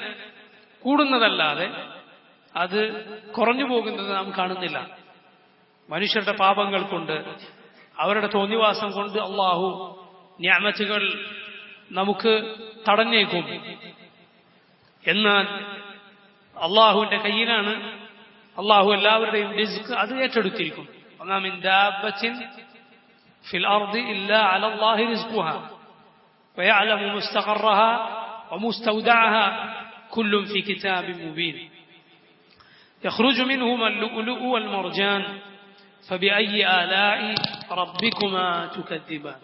കൂടുന്നതല്ലാതെ അത് കുറഞ്ഞു പോകുന്നത് നാം കാണുന്നില്ല. മനുഷ്യരുടെ പാപങ്ങൾ കൊണ്ട്, അവരുടെ തോന്നിവാസം കൊണ്ട് അള്ളാഹു നിഅമത്തുകൾ നമുക്ക് തടഞ്ഞേക്കും. എന്നാൽ അള്ളാഹുവിന്റെ കയ്യിലാണ്, അള്ളാഹു എല്ലാവരുടെയും റിസ്ക് അത് ഏറ്റെടുത്തിരിക്കും. വമാ മിൻ ദാബത്തിൻ ഫിൽ അർദി ഇല്ലാ അലല്ലാഹി റിസ്ഖുഹാ വയഅലമു മുസ്തഖറഹാ വമുസ്തൗദഅഹാ കുല്ലുൻ ഫീ കിതാബിൻ മുബീൻ. يخرج منهما اللؤلؤ والمرجان فبأي آلاء ربكما تكذبان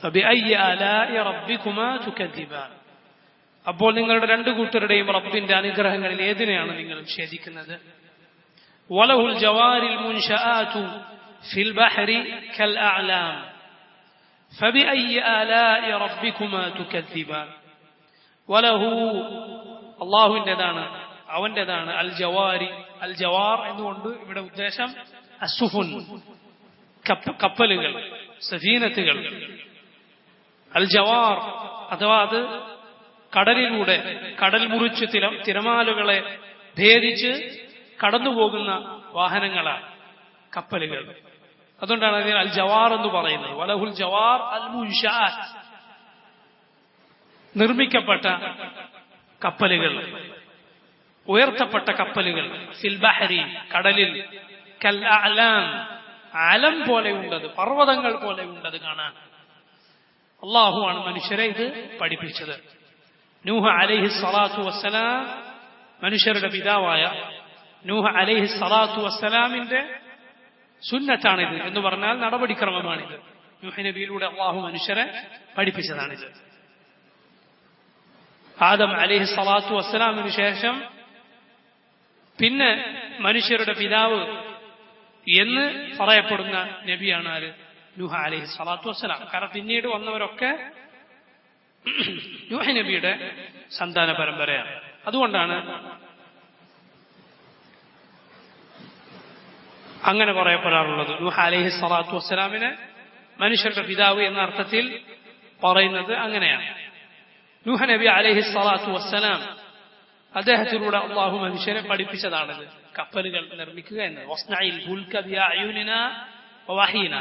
فبأي آلاء ربكما تكذبان. അപ്പോൾ നിങ്ങളുടെ രണ്ടു കൂട്ടരുടെയും റബ്ബിന്റെ അനുഗ്രഹങ്ങളിൽ ഏതിനെയാണ് നിങ്ങൾ നിഷേധിക്കുന്നത്? വലഹുൽ ജവാരിൽ മുൻശആതു ഫിൽ ബഹരി കൽ അഅലാം ഫബിഅയ്യി ആലാഇ റബ്ബികുമാ തുകദ്ദിബാൻ. വലഹു അല്ലാഹുവിന്റേതാണ്, അവന്റേതാണ് അൽ ജവാരി. അൽ ജവാർ എന്നുകൊണ്ട് ഇവിടെ ഉദ്ദേശം അസുഫുൻ, കപ്പലുകൾ, സഫീനത്തുകൾ. അൽ ജവാർ അഥവാ അത് കടലിലൂടെ, കടൽ മുറിച്ച് തിരമാലകളെ ഭേദിച്ച് കടന്നുപോകുന്ന വാഹനങ്ങളാണ് കപ്പലുകൾ. അതുകൊണ്ടാണ് അതിന് അൽ ജവാർ എന്ന് പറയുന്നത്. വലഹുൽ ജവാർ അൽ മുൻശാഅത്ത്, നിർമ്മിക്കപ്പെട്ട കപ്പലുകൾ, ഉയർത്തപ്പെട്ട കപ്പലുകൾ. ഫിൽ ബഹരി, കടലിൽ. കൽ അഅലാം, അലം പോലെ ഉണ്ടത്, പർവ്വതങ്ങൾ പോലെ ഉണ്ടത് കാണാൻ. അള്ളാഹുവാണ് മനുഷ്യരെ ഇത് പഠിപ്പിച്ചത്. നൂഹ് അലൈഹി സ്വലാത്തു വസ്സലാം, മനുഷ്യരുടെ പിതാവായ നൂഹ് അലൈഹി സ്വലാത്തു വസ്സലാമിന്റെ സുന്നത്താണിത് എന്ന് പറഞ്ഞാൽ നടപടിക്രമമാണിത്. നൂഹ് നബിയിലൂടെ അള്ളാഹു മനുഷ്യരെ പഠിപ്പിച്ചതാണിത്. ആദം അലൈഹി സ്വലാത്തു വസ്സലാമിന് ശേഷം പിന്നെ മനുഷ്യരുടെ പിതാവ് എന്ന് പറയപ്പെടുന്ന നബിയാണ് ആര്? നൂഹ് അലൈഹി സ്വലാത്തു വസ്സലാം. കാരണം പിന്നീട് വന്നവരൊക്കെ നൂഹ് നബിയുടെ സന്താന പരമ്പരയാണ്. അതുകൊണ്ടാണ് അങ്ങനെ പറയപ്പെടാറുള്ളത്. നൂഹ് അലൈഹി സ്വലാത്തു വസ്സലാമിനെ മനുഷ്യരുടെ പിതാവ് എന്ന അർത്ഥത്തിൽ പറയുന്നത് അങ്ങനെയാണ്. നൂഹ് നബി അലൈഹി സ്വലാത്തു വസ്സലാം, അദ്ദേഹത്തിലൂടെ അള്ളാഹു മനുഷ്യരെ പഠിപ്പിച്ചതാണിത്, കപ്പലുകൾ നിർമ്മിക്കുക എന്നത്. വസ്നഇൽ ഫുൽക ബിഅയുനിനാ വവഹീനാ.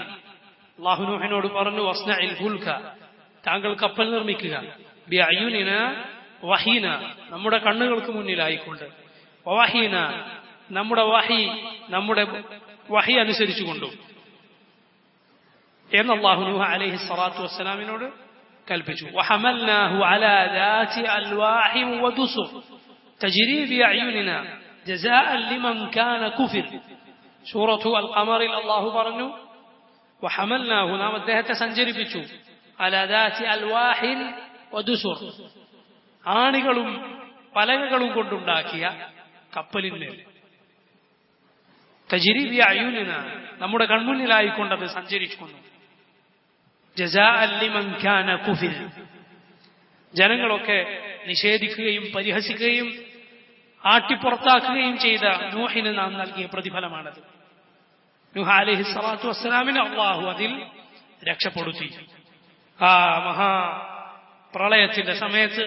അള്ളാഹു നൂഹിനോട് പറഞ്ഞു, വസ്നഇൽ ഫുൽക, താങ്കൾ കപ്പൽ നിർമ്മിക്കുക, ബിഅയുനിനാ വഹീന, നമ്മുടെ കണ്ണുകൾക്ക് മുന്നിലായിക്കൊണ്ട്, വവഹീന, നമ്മുടെ വഹി അനുസരിച്ചുകൊണ്ടും എന്ന് അള്ളാഹു നൂഹ് അലൈഹി സ്വലാത്തു വസ്സലാമിനോട് കൽപ്പിച്ചു. വഹമൽനാഹു അലാ ദാതി അൽവാഹിൻ വദുസുർ തജ്രി ബിഅയുനിനാ ജസാഅൻ ലിമൻ കാന കുഫിർ. സൂറത്തു അൽ ഖമറിൽ അല്ലാഹു പറഞ്ഞു വഹമൽനാഹു, നാം അദ്ദേഹത്തെ സഞ്ചരിപ്പിച്ചു അലാ ദാതി അൽവാഹിൻ വദുസുർ, ആണികളും പലകകളും കൊണ്ടുണ്ടാക്കിയ കപ്പലിന്മേൽ. തജ്രി ബി അയുനിനാ, നമ്മുടെ കൺമുന്നിലായിക്കൊണ്ടത് സഞ്ചരിക്കുന്നു. ജസാഅൻ ലിമൻ കാന കുഫിർ, ജനങ്ങളൊക്കെ നിഷേധിക്കുകയും പരിഹസിക്കുകയും ആട്ടിപ്പുറത്താക്കുകയും ചെയ്ത നൂഹിന് നാം നൽകിയ പ്രതിഫലമാണത്. നൂഹ് അലൈഹി സ്വലാത്തു വസ്സലാമിനെ അല്ലാഹു അതിൽ രക്ഷപ്പെടുത്തി. ആ മഹാ പ്രളയത്തിന്റെ സമയത്ത്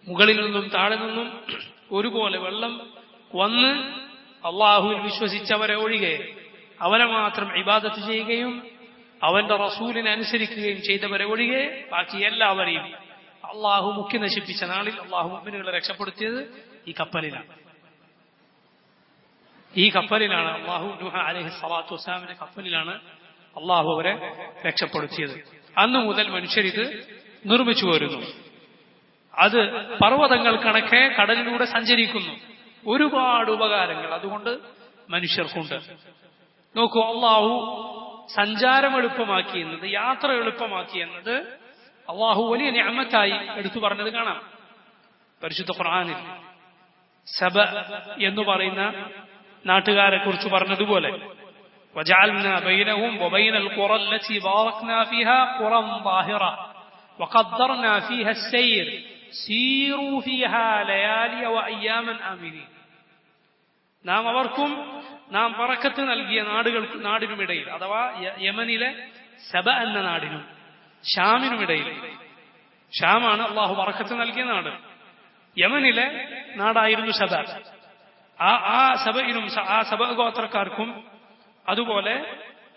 മുകളിൽ നിന്നും താഴെ നിന്നും ഒരുപോലെ വെള്ളം വന്ന് അള്ളാഹുവിൽ വിശ്വസിച്ചവരെ ഒഴികെ അവനെ മാത്രം ഇബാദത്ത് ചെയ്യുകയും അവന്റെ റസൂലിനെ അനുസരിക്കുകയും ചെയ്തവരെ ഒഴികെ ബാക്കി എല്ലാവരെയും അള്ളാഹു മുഖ്യ നശിപ്പിച്ച നാളിൽ അള്ളാഹു മുഅ്മിനുകളെ രക്ഷപ്പെടുത്തിയത് ഈ കപ്പലിലാണ്. ഈ കപ്പലിലാണ് അള്ളാഹു നൂഹ് അലൈഹി സ്വലാത്തു വസ്സലാമിന്റെ കപ്പലിലാണ് അള്ളാഹു അവരെ രക്ഷപ്പെടുത്തിയത്. അന്നു മുതൽ മനുഷ്യരിത് നിർമ്മിച്ചു വരുന്നു. അത് പർവ്വതങ്ങൾ കണക്കെ കടലിലൂടെ സഞ്ചരിക്കുന്നു. ഒരുപാട് ഉപകാരങ്ങൾ അതുകൊണ്ട് മനുഷ്യർക്കുണ്ട്. നോക്കൂ, അള്ളാഹു സഞ്ചാരം എളുപ്പമാക്കി എന്നത്, യാത്ര എളുപ്പമാക്കി എന്നത് അള്ളാഹു വലിയ നിഅമത്തായി എടുത്തു പറഞ്ഞത് കാണാം പരിശുദ്ധ ഖുർആനിൽ. സബ എന്ന് പറയുന്ന നാട്ടുകാരെ കുറിച്ച് പറഞ്ഞതുപോലെ وجعلنا بينهم وبين القرى التي باركنا فيها قرى ظاهرة وقدرنا فيها السير سيروا فيها ليالي وأياما آمنين. നാം അവർക്കും നാം ബറക്കത്ത് നൽകിയ നാടിനുമിടയിൽ, അഥവാ യമനിലെ സബ എന്ന നാടിനും ഷാമിനുമിടയിൽ, ഷാമാണ് അള്ളാഹു ബറക്കത്ത് നൽകിയ നാട്, യമനിലെ നാടായിരുന്നു സബ. ആ സബയിലും ആ സബ ഗോത്രക്കാർക്കും അതുപോലെ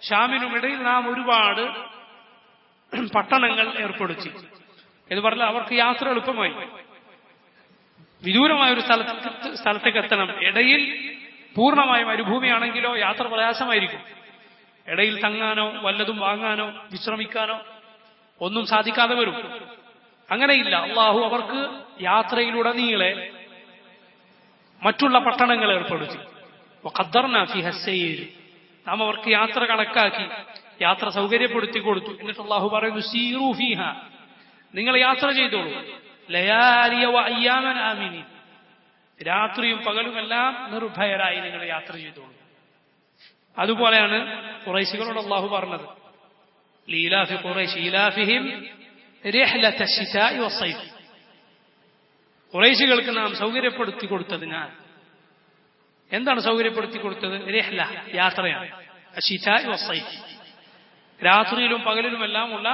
ഷാമിനുമിടയിൽ നാം ഒരുപാട് പട്ടണങ്ങൾ ഏർപ്പെടുത്തി എന്ന് പറഞ്ഞാൽ അവർക്ക് യാത്ര എളുപ്പമായി. വിദൂരമായ ഒരു സ്ഥലത്തേക്ക് എത്തണം. ഇടയിൽ പൂർണ്ണമായ മരുഭൂമിയാണെങ്കിലോ യാത്ര പ്രയാസമായിരിക്കും. ഇടയിൽ തങ്ങാനോ വല്ലതും വാങ്ങാനോ വിശ്രമിക്കാനോ ഒന്നും സാധിക്കാതെ വരും. അങ്ങനെയില്ല, അള്ളാഹു അവർക്ക് യാത്രയിലുടനീളെ മറ്റുള്ള പട്ടണങ്ങൾ ഏർപ്പെടുത്തി. വഖദ്ദർനാ ഫീഹാ സൈർ, നാം അവർക്ക് യാത്ര കണക്കാക്കി യാത്ര സൗകര്യപ്പെടുത്തി കൊടുത്തു. എന്നിട്ട് അള്ളാഹു പറയുന്നു സീറൂ ഫീഹാ, നിങ്ങൾ യാത്ര ചെയ്തോളൂ. ലയാലിയ വഅയ്യാമൻ ആമിനീൻ, രാത്രിയും പകലുമെല്ലാം നിർഭയരായി നിങ്ങൾ യാത്ര ചെയ്തോളൂ. അതുപോലെയാണ് ഖുറൈശികളോട് അള്ളാഹു പറഞ്ഞത് ലീലാഫി ഖുറൈശ് ഈലാഫിഹിം റിഹ്ലത ശിതാഇ വസ്സൈഫ്. ഖുറൈശികൾക്ക് നാം സൗകര്യപ്പെടുത്തി കൊടുത്തതിനാൽ എന്താണ് സൗകര്യപ്പെടുത്തി കൊടുത്തത്? റിഹ്ല, യാത്രയാണ്. ശിതാഇ വസ്സൈഫ്, രാത്രിയിലും പകലിലുമെല്ലാം ഉള്ള,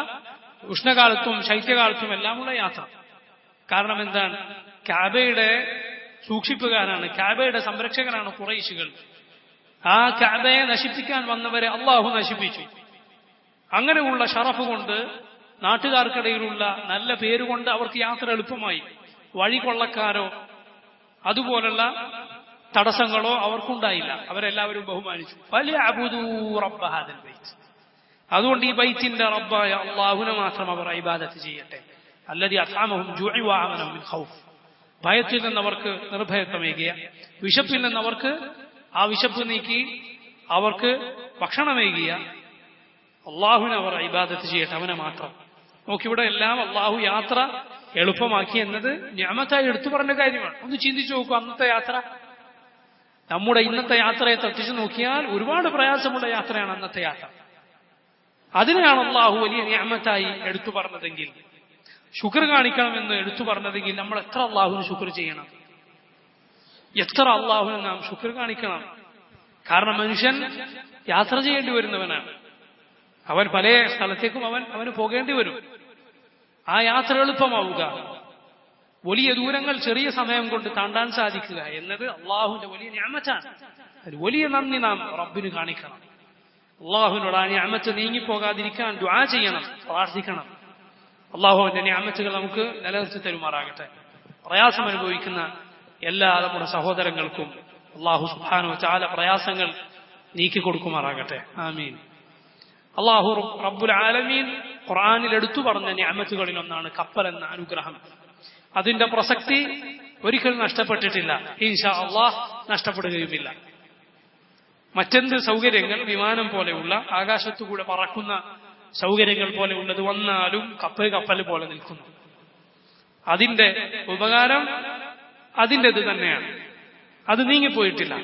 ഉഷ്ണകാലത്തും ശൈത്യകാലത്തും എല്ലാമുള്ള യാത്ര. കാരണം എന്താണ്? കഅബയുടെ സൂക്ഷിപ്പുകാരാണ്, കഅബയുടെ സംരക്ഷകരാണ് ഖുറൈശികൾ. ആ കഅബയെ നശിപ്പിക്കാൻ വന്നവരെ അള്ളാഹു നശിപ്പിച്ചു. അങ്ങനെയുള്ള ഷറഫ് കൊണ്ട്, നാട്ടുകാർക്കിടയിലുള്ള നല്ല പേരുകൊണ്ട് അവർക്ക് യാത്ര എളുപ്പമായി. വഴി കൊള്ളക്കാരോ അതുപോലുള്ള തടസ്സങ്ങളോ അവർക്കുണ്ടായില്ല. അവരെല്ലാവരും ബഹുമാനിച്ചു. ഫലിയഅ്ബുദൂ റബ്ബ ഹാദൽ ബൈത്ത്, അതുകൊണ്ട് ഈ ബൈത്തിന്റെ റബ്ബായ അള്ളാഹുവിനെ മാത്രം അവർ ഇബാദത്ത് ചെയ്യട്ടെ. അല്ലദീ അത്അമഹും ജൂഇ വഅമനഹും മിൻ ഖൗഫ്, ഭയത്തിൽ നിന്നവർക്ക് നിർഭയത്വമേകിയ, വിശപ്പിൽ നിന്നവർക്ക് ആ വിശപ്പ് നീക്കി അവർക്ക് ഭക്ഷണമേകിയ അള്ളാഹുവിനെ അവർ ഇബാദത്ത് ചെയ്യട്ടെ, അവനെ മാത്രം. നോക്കിവിടെ എല്ലാം അള്ളാഹു യാത്ര എളുപ്പമാക്കി എന്നത് നിഅമത്തായി എടുത്തു പറഞ്ഞ കാര്യമാണ്. ഒന്ന് ചിന്തിച്ചു നോക്കൂ, അന്നത്തെ യാത്ര നമ്മുടെ ഇന്നത്തെ യാത്രയെ തട്ടിച്ചു നോക്കിയാൽ ഒരുപാട് പ്രയാസമുള്ള യാത്രയാണ് അന്നത്തെ യാത്ര. അതിനെയാണ് അള്ളാഹു വലിയ നിഅമത്തായി എടുത്തു പറഞ്ഞതെങ്കിൽ, ശുക്ർ കാണിക്കണമെന്ന് എടുത്തു പറഞ്ഞതെങ്കിൽ നമ്മൾ എത്ര അള്ളാഹുവിന് ശുക്ർ ചെയ്യണം, എത്ര അള്ളാഹുവിന് നാം ശുക്ർ കാണിക്കണം. കാരണം മനുഷ്യൻ യാത്ര ചെയ്യേണ്ടി വരുന്നവനാണ്. അവൻ പല സ്ഥലത്തേക്കും അവന് പോകേണ്ടി വരും. ആ യാത്ര എളുപ്പമാവുക, വലിയ ദൂരങ്ങൾ ചെറിയ സമയം കൊണ്ട് താണ്ടാൻ സാധിക്കുക എന്നത് അള്ളാഹുവിന്റെ വലിയ നിഅമത്താണ്. ഒരു വലിയ നന്ദി നാം റബ്ബിന് കാണിക്കണം. അള്ളാഹുവിനോട് ആ നിഅമത്ത് നീങ്ങിപ്പോകാതിരിക്കാൻ ദുആ ചെയ്യണം, പ്രാർത്ഥിക്കണം. അള്ളാഹുവിന്റെ നിഅമത്തുകൾ നമുക്ക് നിലനിർത്തി തരുമാറാകട്ടെ. പ്രയാസം അനുഭവിക്കുന്ന എല്ലാ നമ്മുടെ സഹോദരങ്ങൾക്കും അള്ളാഹു സുബ്ഹാനഹു വ തആല പ്രയാസങ്ങൾ നീക്കിക്കൊടുക്കുമാറാകട്ടെ. ആമീൻ. അള്ളാഹു റബ്ബുൽ ആലമീൻ ഖുർആനിൽ എടുത്തു പറഞ്ഞ നിഅമത്തുകളിൽ ഒന്നാണ് കപ്പൽ എന്ന അനുഗ്രഹം. അതിന്റെ പ്രസക്തി ഒരിക്കലും നഷ്ടപ്പെട്ടിട്ടില്ല. ഇൻഷാ അല്ലാഹ് നഷ്ടപ്പെടുകയുമില്ല. മറ്റെന്ത് സൗകര്യങ്ങൾ വിമാനം പോലെയുള്ള ആകാശത്തുകൂടെ പറക്കുന്ന സൗകര്യങ്ങൾ പോലെ ഉള്ളത് വന്നാലും കപ്പൽ പോലെ നിൽക്കുന്നു. അതിന്റെ ഉപകാരം അതിൻ്റെത് തന്നെയാണ്, അത് നീങ്ങിപ്പോയിട്ടില്ല.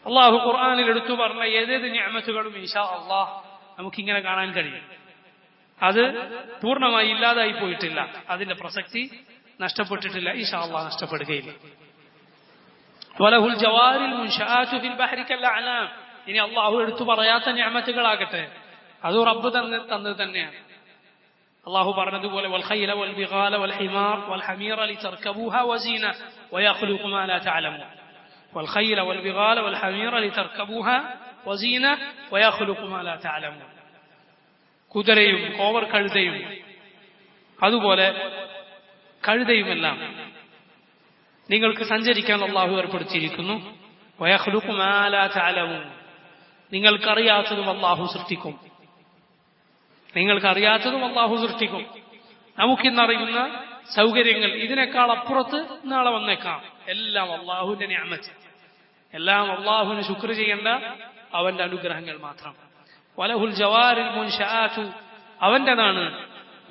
അള്ളാഹു ഖുർആനിൽ എടുത്തു പറഞ്ഞ ഏതേത് നിഅമത്തുകളും ഇൻഷാ അല്ലാഹ് നമുക്കിങ്ങനെ കാണാൻ കഴിയും. അത് പൂർണ്ണമായി ഇല്ലാതായി പോയിട്ടില്ല, അതിന്റെ പ്രസക്തി നഷ്ടപ്പെട്ടിട്ടില്ല, ഇൻഷാ അല്ലാഹ് നഷ്ടപ്പെടുകയില്ല. വലഹുൽ ജവാരിൽ മുൻശആതു ഫിൽ ബഹരി കൽഅഅലാം. ഇനി അള്ളാഹു എടുത്തു പറയാത്ത നിഅമത്തുകളാകട്ടെ, അത് റബ്ബ് തന്നത് തന്നെയാണ്. അള്ളാഹു പറഞ്ഞതുപോലെ വൽ ഖൈല വൽ ബിഗാല വൽ ഹിമാർ വൽ ഹമീറ ലിതർകബൂഹാ വസീന വയഖ്ലുഖു മാ ലാ തഅലമൂൻ. വൽ ഖൈല വൽ ബിഗാല വൽ ഹമീറ ലിതർകബൂഹാ വസീന വയഖ്ലുഖു മാ ലാ തഅലമൂൻ. കുതിരയും കോവർ കഴുതയും അതുപോലെ കഴുതയുമെല്ലാം നിങ്ങൾക്ക് സഞ്ചരിക്കാൻ അള്ളാഹു ഏർപ്പെടുത്തിയിരിക്കുന്നു. വയഖ്ലുഖു മാ ലാ തഅലമൂൻ. നിങ്ങൾക്കറിയാത്തതും അള്ളാഹു സൃഷ്ടിക്കും. നിങ്ങൾക്കറിയാത്തതും അള്ളാഹു സൃഷ്ടിക്കും. നമുക്കിന്നറിയുന്ന സൗകര്യങ്ങൾ ഇതിനേക്കാൾ അപ്പുറത്ത് നാളെ വന്നേക്കാം. എല്ലാം അള്ളാഹുവിന്റെ നിഅമത്ത്, എല്ലാം അള്ളാഹുവിന് ശുക്ർ ചെയ്യേണ്ട അവന്റെ അനുഗ്രഹങ്ങൾ മാത്രം. വലഹുൽ ജവാരിൽ മുൻശആതു. അവന്റേതാണ്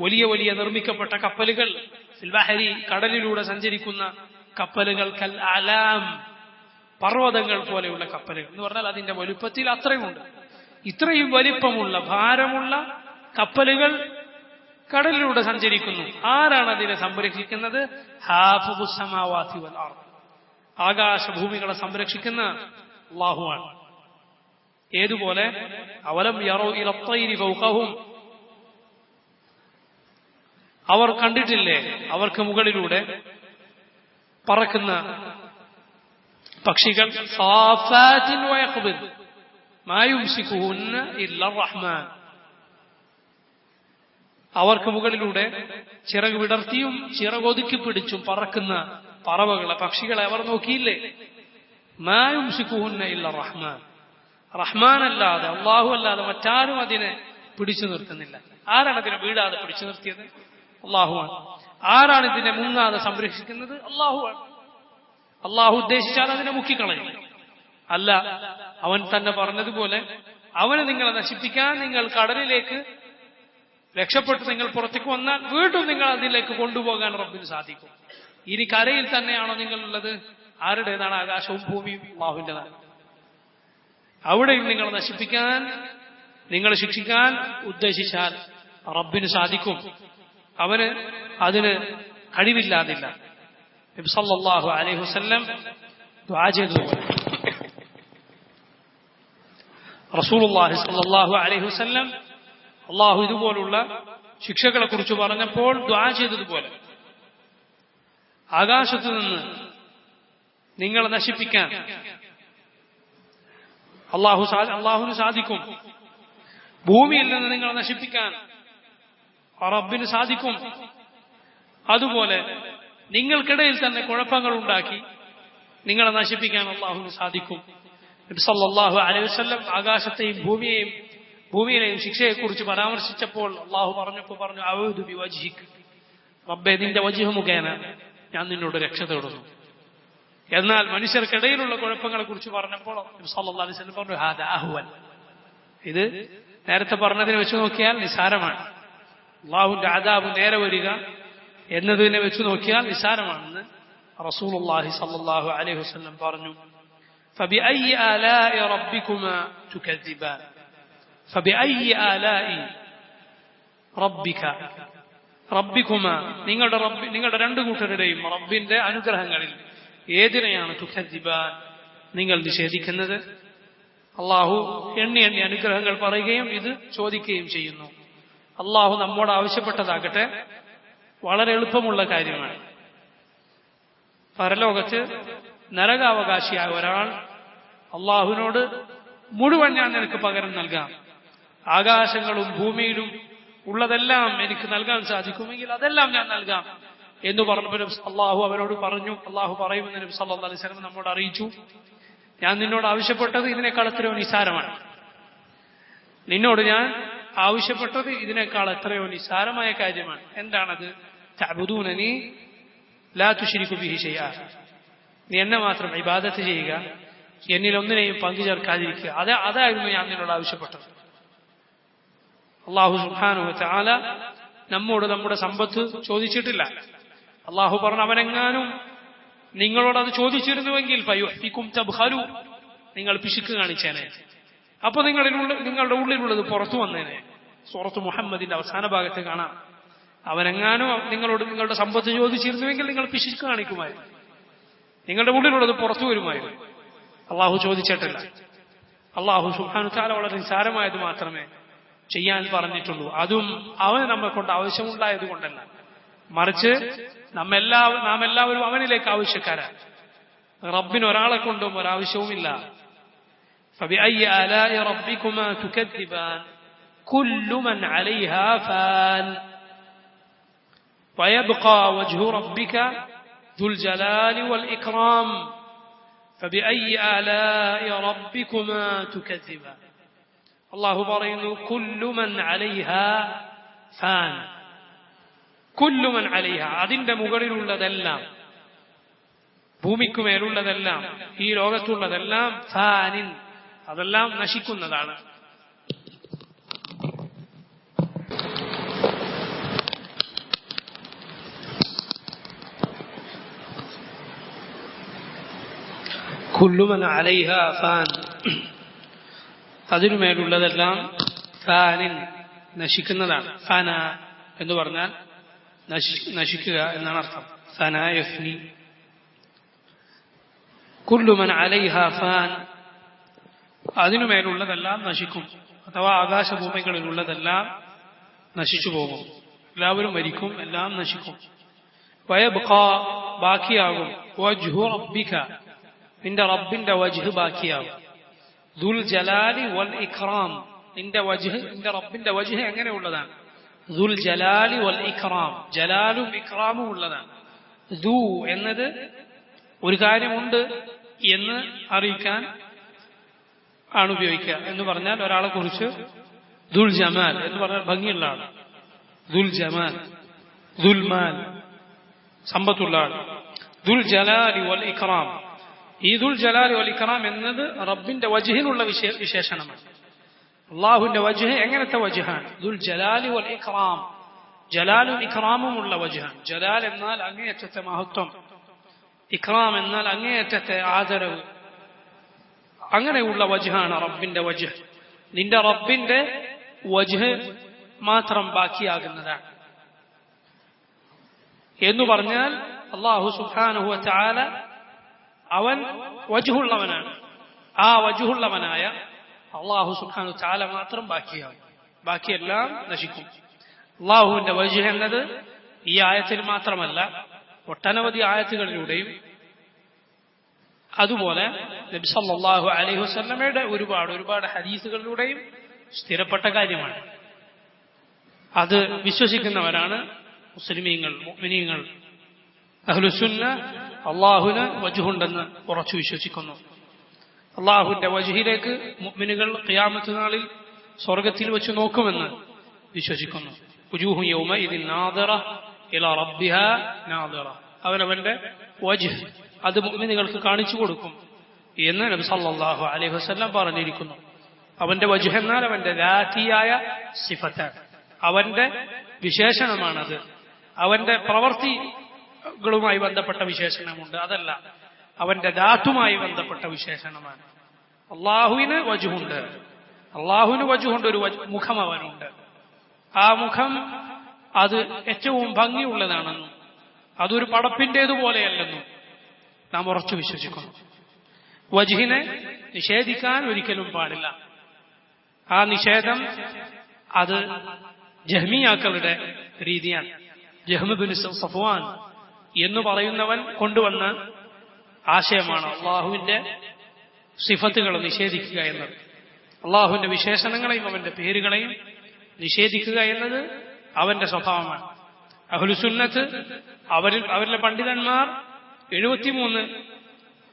വലിയ വലിയ നിർമ്മിക്കപ്പെട്ട കപ്പലുകൾ. ഫിൽ ബഹരി, കടലിലൂടെ സഞ്ചരിക്കുന്ന കപ്പലുകൾ. കൽ അലാം, പർവ്വതങ്ങൾ പോലെയുള്ള കപ്പലുകൾ എന്ന് പറഞ്ഞാൽ അതിന്റെ വലുപ്പത്തിൽ അത്രയുമുണ്ട്. ഇത്രയും വലിപ്പമുള്ള ഭാരമുള്ള കപ്പലുകൾ കടലിലൂടെ സഞ്ചരിക്കുന്നു. ആരാണ് അതിനെ സംരക്ഷിക്കുന്നത്? ഹാഫിദുസ് സമാവാതി വൽ അർദ്. ആകാശഭൂമികളെ സംരക്ഷിക്കുന്ന അല്ലാഹുവാണ്. ഏതുപോലെ അവലം യറൗ ഇല ത്വയ്രി ഫൗഖഹും. അവർ കണ്ടിട്ടില്ലേ അവർക്ക് മുകളിലൂടെ പറക്കുന്ന പക്ഷികൾ? സാഫാത്തിൻ വയഖ്ബിദ് മാ യുംസികുഹുന്ന ഇല്ല റഹ്മാൻ. അവർക്ക് മുകളിലൂടെ ചിറക് വിടർത്തിയും ചിറകൊതുക്കി പിടിച്ചും പറക്കുന്ന പറവകളെ, പക്ഷികളെ അവർ നോക്കിയില്ലേ? മാ യുംസികുഹുന്ന ഇല്ല റഹ്മാൻ. റഹ്മാൻ അല്ലാതെ, അള്ളാഹു അല്ലാതെ മറ്റാരും അതിനെ പിടിച്ചു നിർത്തുന്നില്ല. ആരാണ് അതിനെ വീഴാതെ പിടിച്ചു നിർത്തിയത്? അള്ളാഹുവാണ്. ആരാണ് ഇതിനെ മുങ്ങാതെ സംരക്ഷിക്കുന്നത്? അള്ളാഹുവാണ്. അള്ളാഹു ഉദ്ദേശിച്ചാൽ അതിനെ മുക്കിക്കളയും. അല്ല, അവൻ തന്നെ പറഞ്ഞതുപോലെ അവന് നിങ്ങളെ നശിപ്പിക്കാൻ നിങ്ങൾ കടലിലേക്ക് രക്ഷപ്പെട്ട് നിങ്ങൾ പുറത്തേക്ക് വന്നാൽ വീണ്ടും നിങ്ങൾ അതിലേക്ക് കൊണ്ടുപോകാൻ റബ്ബിന് സാധിക്കും. ഇനി കരയിൽ തന്നെയാണോ നിങ്ങളുള്ളത്? ആരുടേതാണ് ആകാശവും ഭൂമിയും? അള്ളാഹുവിൻ്റെതാണ്. അവിടെയും നിങ്ങളെ നശിപ്പിക്കാൻ, നിങ്ങളെ ശിക്ഷിക്കാൻ ഉദ്ദേശിച്ചാൽ റബ്ബിന് സാധിക്കും. അവന് അതിന് കഴിവില്ലാതില്ല. നബി സല്ലല്ലാഹു അലൈഹി വസല്ലം ദുആ ചെയ്തതുപോലെ റസൂലുള്ളാഹി സല്ലല്ലാഹു അലൈഹി വസല്ലം അള്ളാഹു ഇതുപോലുള്ള ശിക്ഷകളെ കുറിച്ച് പറഞ്ഞപ്പോൾ ദുആ ചെയ്തതുപോലെ ആകാശത്തു നിന്ന് നിങ്ങളെ നശിപ്പിക്കാൻ അള്ളാഹുവിന് സാധിക്കും. ഭൂമിയിൽ നിന്ന് നിങ്ങളെ നശിപ്പിക്കാൻ റബ്ബിന് സാധിക്കും. അതുപോലെ നിങ്ങൾക്കിടയിൽ തന്നെ കുഴപ്പങ്ങൾ ഉണ്ടാക്കി നിങ്ങളെ നശിപ്പിക്കാൻ അള്ളാഹുവിന് സാധിക്കും. നബി സല്ലല്ലാഹു അലൈഹി വസല്ലം ആകാശത്തെയും ഭൂമിയിലെയും ശിക്ഷയെക്കുറിച്ച് പരാമർശിച്ചപ്പോൾ അള്ളാഹു പറഞ്ഞു അഊദു ബിവജ്ഹിക്, റബ്ബേ നിന്റെ വജ്ഹ് മുഖേന ഞാൻ നിന്നോട് രക്ഷ തേടുന്നു. എന്നാൽ മനുഷ്യർക്കിടയിലുള്ള കുഴപ്പങ്ങളെ കുറിച്ച് പറഞ്ഞപ്പോൾ നബി സല്ലല്ലാഹു അലൈഹി വസല്ലം പറഞ്ഞു ഹാദാ അഹ്വൻ. ഇത് നേരത്തെ പറഞ്ഞതിനെ വെച്ച് നോക്കിയാൽ നിസാരമാണ്. അള്ളാഹുവിന്റെ അദാബ് നേരെ വരിക എന്നതിനെ വെച്ച് നോക്കിയാൽ നിസാരമാണെന്ന് റസൂലുള്ളാഹി സ്വല്ലല്ലാഹു അലൈഹി വസല്ലം പറഞ്ഞു. فبأي آلاء ربكما تكذبان فبأي آلاء ربكما നിങ്ങളുടെ രണ്ടു കൂട്ടരുടെയും റബ്ബിന്റെ അനുഗ്രഹങ്ങളിൽ ഏതിനെയാണ് തുകദ്ദിബാൻ നിങ്ങൾ നിഷേധിക്കുന്നത്? അള്ളാഹു എണ്ണി അനുഗ്രഹങ്ങൾ പറയുകയും ഇത് ചോദിക്കുകയും ചെയ്യുന്നു. അള്ളാഹു നമ്മോട് ആവശ്യപ്പെട്ടതാകട്ടെ വളരെ എളുപ്പമുള്ള കാര്യമാണ്. പരലോകത്ത് നരകാവകാശിയായ ഒരാൾ അള്ളാഹുവിനോട് മുഴുവൻ ഞാൻ നിനക്ക് പകരം നൽകാം, ആകാശങ്ങളും ഭൂമിയിലും ഉള്ളതെല്ലാം എനിക്ക് നൽകാൻ സാധിക്കുമെങ്കിൽ അതെല്ലാം ഞാൻ നൽകാം എന്ന് പറഞ്ഞപ്പോൾ അള്ളാഹു അവരോട് പറഞ്ഞു. അള്ളാഹു പറയുമെന്ന് നബി സല്ലല്ലാഹു അലൈഹി വസല്ലം നമ്മോട് അറിയിച്ചു, ഞാൻ നിന്നോട് ആവശ്യപ്പെട്ടത് ഇതിനേക്കാൾ എത്രയോ നിസാരമാണ്. നിന്നോട് ഞാൻ ആവശ്യപ്പെട്ടത് ഇതിനേക്കാൾ എത്രയോ നിസാരമായ കാര്യമാണ്. എന്താണത്? തഅബുദൂനനി ലാ തുശ്രികു ബിഹി ശൈഅ, നീ എന്നെ മാത്രം ഇബാദത്ത് ചെയ്യുക, എന്നിൽ ഒന്നിനെയും പങ്കു ചേർക്കാതിരിക്കുക. അതായിരുന്നു ഞാൻ നിന്നോട് ആവശ്യപ്പെട്ടത്. അല്ലാഹു സുബ്ഹാനഹു വ തആല നമ്മോട് നമ്മുടെ സമ്പത്ത് ചോദിച്ചിട്ടില്ല. അല്ലാഹു പറഞ്ഞു, അവനെങ്ങാനും നിങ്ങളോട് അത് ചോദിച്ചിരുന്നുവെങ്കിൽ ഫയുഹ്ഫികും തബ്ഖലു, നിങ്ങൾ പിശുക്ക് കാണിച്ചേനെ, അപ്പൊ നിങ്ങളുടെ ഉള്ളിലുള്ളത് പുറത്തു വന്നേനെ. സൂറത്ത് മുഹമ്മദിന്റെ അവസാന ഭാഗത്ത് കാണാം, അവനെങ്ങാനും നിങ്ങളോട് നിങ്ങളുടെ സമ്പത്ത് ചോദിച്ചിരുന്നുവെങ്കിൽ നിങ്ങൾ പിശുക്ക് കാണിക്കുമായിരുന്നു, നിങ്ങളുടെ ഉള്ളിലുള്ളത് പുറത്തു വരുമായിരുന്നു. അള്ളാഹു ചോദിച്ചിട്ടില്ല. അള്ളാഹു സുബ്ഹാനഹു വ തആല വളരെ നിസ്സാരമായത് മാത്രമേ ചെയ്യാൻ പറഞ്ഞിട്ടുള്ളൂ. അതും അവന് നമ്മെ കൊണ്ട് ആവശ്യമുണ്ടായത് കൊണ്ടല്ല, മറിച്ച് നാം എല്ലാവരും അവനിലേക്ക് ആവശ്യക്കാരാണ്. റബ്ബിന് ഒരാളെ കൊണ്ടും ഒരാവശ്യവുമില്ല. فبأي آلاء ربكما تكذبان كل من عليها فان ويبقى وجه ربك ذو الجلال والإكرام فبأي آلاء ربكما تكذبان. الله പറയുന്നു, كل من عليها فان, كل من عليها, അതിന്റെ മുകളിലുള്ളതെല്ലാം, ഭൂമിക്കുമേലുള്ളതെല്ലാം, ഈ ലോകത്തുള്ളതെല്ലാം, ഫാനിൻ, അതെല്ലാം നശിക്കുന്നതാണ്. കുല്ലു മൻ അലൈഹ ഫാൻ, അതിനുമേലുള്ളതെല്ലാം ഫാനിൻ, നശിക്കുന്നതാണ്. ഫന എന്ന് പറഞ്ഞാൽ നശിക്കുക എന്നാണ് അർത്ഥം. ഫന യഫ്നി. കുല്ലു മൻ അലൈഹ ഫാൻ, അതിനുമേലുള്ളതെല്ലാം നശിക്കും, അഥവാ ആകാശഭൂമികളിലുള്ളതെല്ലാം നശിച്ചു പോകും. എല്ലാവരും മരിക്കും, എല്ലാം നശിക്കും. വയബ്ഖാ, ബാക്കിയാകും. വജ്ഹു റബ്ബിക, നിന്റെ റബ്ബിന്റെ വജ്ഹ് ബാക്കിയാകും. ദുൽ ജലാലി വൽ ഇക്റാം, നിന്റെ റബ്ബിന്റെ വജ്ഹ് എങ്ങനെയുള്ളതാണ്? ദുൽ ജലാലി വൽ ഇക്റാം, ജലാലും ഇക്റാമും ഉള്ളതാണ്. ദു എന്നത് ഒരു കാര്യമുണ്ട് എന്ന് അറിയിക്കാൻ ആണ് ഉപയോഗിക്കുക. എന്ന് പറഞ്ഞാൽ ഒരാളെ കുറിച്ച് ദുൽ ജമാൽ എന്ന് പറഞ്ഞാൽ ഭംഗിയുള്ള ആൾ, ദുൽ ജമാൽ, ദുൽമാൽ, സമ്പത്തുള്ള ആൾ. ദുൽ ജലാലി വൽ ഇക്റാം, ഈ ദുൽ ജലാലി വൽ ഇക്റാം എന്നത് റബ്ബിന്റെ വജ്ഹിനുള്ള വിശേഷണമാണ്. അള്ളാഹുവിന്റെ വജ്ഹ് എങ്ങനത്തെ വജ്ഹാണ്? ദുൽ ജലാലി വൽ ഇക്റാം, ജലാലും ഇക്റാമും ഉള്ള വജ്ഹാണ്. ജലാൽ എന്നാൽ അങ്ങേയറ്റത്തെ മഹത്വം, ഇക്റാം എന്നാൽ അങ്ങേയറ്റത്തെ ആദരവ്. അങ്ങനെയുള്ള വജ്ഹാണ് റബ്ബിന്റെ വജ്ഹ്. നിന്റെ റബ്ബിന്റെ വജ്ഹ് മാത്രം ബാക്കിയാകുന്നതാണ് എന്ന് പറഞ്ഞാൽ അല്ലാഹു സുബ്ഹാനഹു വ തആല അവൻ വജ്ഹുള്ളവനാണ്. ആ വജ്ഹുള്ളവനായ അല്ലാഹു സുബ്ഹാനഹു വ തആല മാത്രം ബാക്കിയാകും, ബാക്കിയെല്ലാം നശിക്കും. അല്ലാഹുവിന്റെ വജ്ഹ് എന്നത് ഈ ആയത്തിൽ മാത്രമല്ല, ഒട്ടനവധി ആയത്തുകളിലൂടെയും അതുപോലെ നബി സല്ലല്ലാഹു അലൈഹി വസല്ലമയുടെ ഒരുപാട് ഹദീസുകളിലൂടെയും സ്ഥിരപ്പെട്ട കാര്യമാണ്. അത് വിശ്വസിക്കുന്നവരാണ് മുസ്ലിമീങ്ങൾ, മുഅ്മിനീങ്ങൾ. അഹ്ലുസുന്ന അള്ളാഹുവിന് വജ്ഹുണ്ടെന്ന് ഉറച്ചു വിശ്വസിക്കുന്നു. അള്ളാഹുവിന്റെ വജ്ഹിലേക്ക് മുഅ്മിനുകൾ ഖിയാമത്ത് നാളിൽ സ്വർഗത്തിൽ വെച്ച് നോക്കുമെന്ന് വിശ്വസിക്കുന്നു. വുജൂഹു യൗമഇദിൻ നാദിറ ഇലാ റബ്ബിഹാ നാദിറ, അവനവന്റെ വജ്ഹ് അത് മുഅ്മിനുകൾക്ക് കാണിച്ചു കൊടുക്കും എന്ന് നബി സല്ലല്ലാഹു അലൈഹി വസല്ലം പറഞ്ഞിരിക്കുന്നു. അവന്റെ വജ്ഹ് എന്നാൽ അവന്റെ ദാതിയായ സിഫത്താണ്, അവന്റെ വിശേഷണമാണത്. അവന്റെ പ്രവർത്തികളുമായി ബന്ധപ്പെട്ട വിശേഷണമുണ്ട്, അതല്ല, അവന്റെ ദാത്തുമായി ബന്ധപ്പെട്ട വിശേഷണമാണ്. അള്ളാഹുവിന് വജ്ഹുണ്ട്, അള്ളാഹുവിന് വജ്ഹുണ്ട്, ഒരു മുഖം അവനുണ്ട്. ആ മുഖം അത് ഏറ്റവും ഭംഗിയുള്ളതാണെന്നും അതൊരു പടപ്പിന്റേതുപോലെയല്ലെന്നും നാം ഉറച്ചു വിശ്വസിക്കുന്നു. വജ്ഹിനെ നിഷേധിക്കാൻ ഒരിക്കലും പാടില്ല. ആ നിഷേധം അത് ജഹ്മിയാക്കളുടെ രീതിയാണ്. ജഹ്മ് ബിൻ സഫ്വാൻ എന്ന് പറയുന്നവൻ കൊണ്ടുവന്ന ആശയമാണ് അള്ളാഹുവിന്റെ സിഫത്തുകൾ നിഷേധിക്കുക എന്നത്. അള്ളാഹുവിന്റെ വിശേഷണങ്ങളെയും അവന്റെ പേരുകളെയും നിഷേധിക്കുക എന്നത് അവന്റെ സ്വഭാവമാണ്. അഹ്ലുസുന്നത്ത് അവരിലെ പണ്ഡിതന്മാർ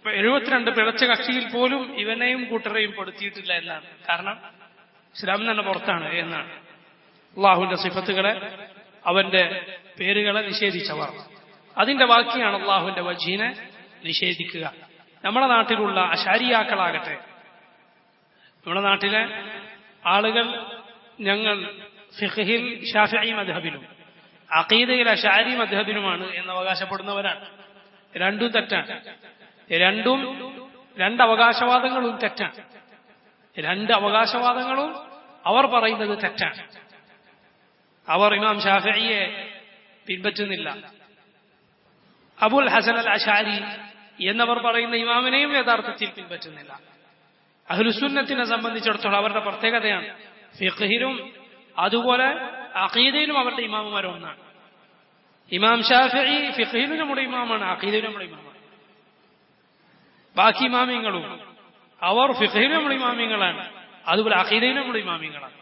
72 പിഴച്ച കക്ഷിയിൽ പോലും ഇവനെയും കൂട്ടരെയും പെടുത്തിയിട്ടില്ല എന്നാണ്. കാരണം ഇസ്ലാം തന്നെ പുറത്താണ് എന്നാണ്. അള്ളാഹുവിന്റെ സിഫത്തുകളെ, അവന്റെ പേരുകളെ നിഷേധിച്ചവർ. അതിന്റെ ബാക്കിയാണ് അള്ളാഹുവിന്റെ വജീനെ നിഷേധിക്കുക. നമ്മുടെ നാട്ടിലുള്ള അശാരിയാക്കളാകട്ടെ, നമ്മുടെ നാട്ടിലെ ആളുകൾ ഞങ്ങൾ ഫിഖ്ഹിൽ ശാഫിഈ മദ്ഹബിലും അഖീദയിൽ അശഅരി മദ്ഹബിലുമാണ് എന്ന് അവകാശപ്പെടുന്നവരാണ്. രണ്ടും തെറ്റാണ്. രണ്ട് അവകാശവാദങ്ങളും തെറ്റാണ്. രണ്ട് അവകാശവാദങ്ങളും അവർ പറയുന്നത് തെറ്റാണ്. അവർ ഇമാം ഷാഫിഈയെ പിൻപറ്റുന്നില്ല. അബുൽ ഹസൻ അൽ അശഅരി എന്നവർ പറയുന്ന ഇമാമിനെയും യഥാർത്ഥത്തിൽ പിൻപറ്റുന്നില്ല. അഹ്ലുസുന്നത്തിനെ സംബന്ധിച്ചിടത്തോളം അവരുടെ പ്രത്യേകതയാണ് ഫിഖ്ഹിലും അതുപോലെ അഖീദയിലും അവരുടെ ഇമാമുമാർ ഒന്നാണ്. ഇമാം ഷാഫിഈ ഫിഖ്ഹിലും നമ്മുടെ ഇമാമാണ്, അഖീദയിലും നമ്മുടെ ഇമാമാണ്. ബാക്കി ഇമാമിങ്ങളും അവർ ഫിഖ്ഹിലും നമ്മുടെ ഇമാമിങ്ങളാണ്, അതുപോലെ അഖീദയിലും നമ്മുടെ ഇമാമിങ്ങളാണ്.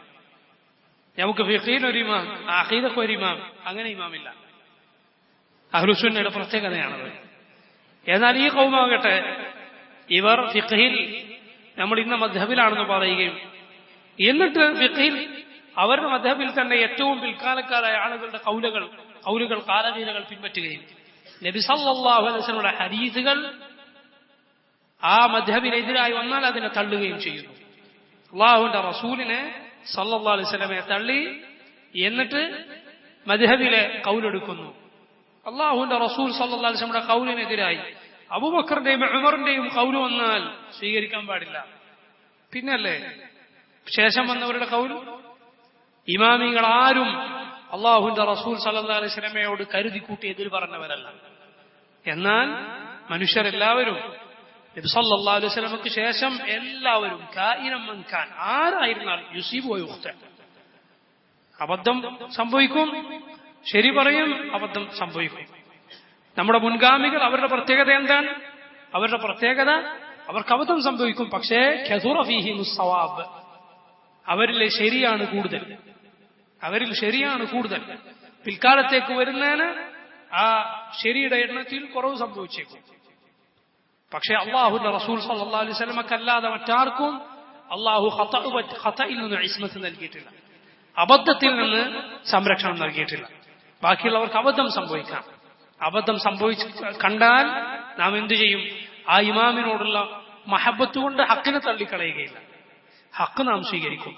നമുക്ക് ഫിഖ്ഹിൽ ഒരു ഇമാം, അഖീദക്ക് ഒരു ഇമാം, അങ്ങനെ ഇമാമില്ല. അഹ്ലുസുന്നയുടെ പ്രത്യേകതയാണത്. എന്നാൽ ഈ ഖൗമാകട്ടെ, ഇവർ ഫിഖ്ഹിൽ നമ്മൾ ഇന്ന മദ്ഹബിലാണെന്ന് പറയുകയും എന്നിട്ട് ഫിഖ്ഹിൽ അവരുടെ മദ്ഹബിൽ തന്നെ ഏറ്റവും പിൽക്കാലക്കാരായ ആളുകളുടെ ഖൗലുകൾ കാലനീലകൾ പിൻപറ്റുകയും നബി സല്ലല്ലാഹു അലൈഹി വസല്ലമയുടെ ഹദീസുകൾ ആ മദ്ഹബിനെതിരായി വന്നാൽ അതിനെ തള്ളുകയും ചെയ്യുന്നു. അല്ലാഹുവിന്റെ റസൂലിനെ സല്ലല്ലാഹു അലൈഹി വസല്ലമയെ തള്ളി എന്നിട്ട് മദ്ഹബിലെ ഖൗലെടുക്കുന്നു. അല്ലാഹുവിന്റെ റസൂൽ സല്ലല്ലാഹു അലൈഹി വസല്ലമയുടെ ഖൗലിനെതിരായി അബൂബക്കറിന്റെയും ഉമറിന്റെയും ഖൗല് വന്നാൽ സ്വീകരിക്കാൻ പാടില്ല. പിന്നല്ലേ ശേഷം വന്നവരുടെ ഖൗൽ? ഇമാമികൾ ആരും അല്ലാഹുവിന്റെ റസൂൽ സല്ലല്ലാഹു അലൈഹി വസല്ലമയോട് കരുതി കൂട്ടി എതിർ പറഞ്ഞവരല്ല. എന്നാൽ മനുഷ്യരെല്ലാവരും നബി സല്ലല്ലാഹു അലൈഹി വസല്ലമക്ക് ശേഷം എല്ലാവരും കായിനം മൻ കാൻ, ആരായിരുന്നാൽ യുസീബു വയുഖ്ത, അബദ്ധം സംഭവിക്കും, ശരി പറയും, അബദ്ധം സംഭവിക്കും. നമ്മുടെ മുൻഗാമികൾ അവരുടെ പ്രത്യേകത എന്താണ്? അവരുടെ പ്രത്യേകത അവർക്ക് അബദ്ധം സംഭവിക്കും, പക്ഷേ കസുറ ഫീഹിമുസ് സവാബ്, അവരിൽ ശരിയാണ് കൂടുതൽ. പിൽക്കാലത്തേക്ക് വരുന്നതിന് ആ ശരിയുടെ എണ്ണത്തിൽ കുറവ് സംഭവിച്ചേക്കും. പക്ഷെ അള്ളാഹുവിന്റെ റസൂൽ സല്ലല്ലാഹു അലൈഹി വസല്ലമക്കല്ലാതെ മറ്റാർക്കും അള്ളാഹു ഖതഇൽ നിന്ന് ഇസ്മത്ത് നൽകിയിട്ടില്ല, അബദ്ധത്തിൽ നിന്ന് സംരക്ഷണം നൽകിയിട്ടില്ല. ബാക്കിയുള്ളവർക്ക് അബദ്ധം സംഭവിക്കാം. അബദ്ധം കണ്ടാൽ നാം എന്തു ചെയ്യും? ആ ഇമാമിനോടുള്ള മഹബത്ത് കൊണ്ട് ഹക്കിനെ തള്ളിക്കളയുകയില്ല, ഹക്ക് നാം സ്വീകരിക്കും.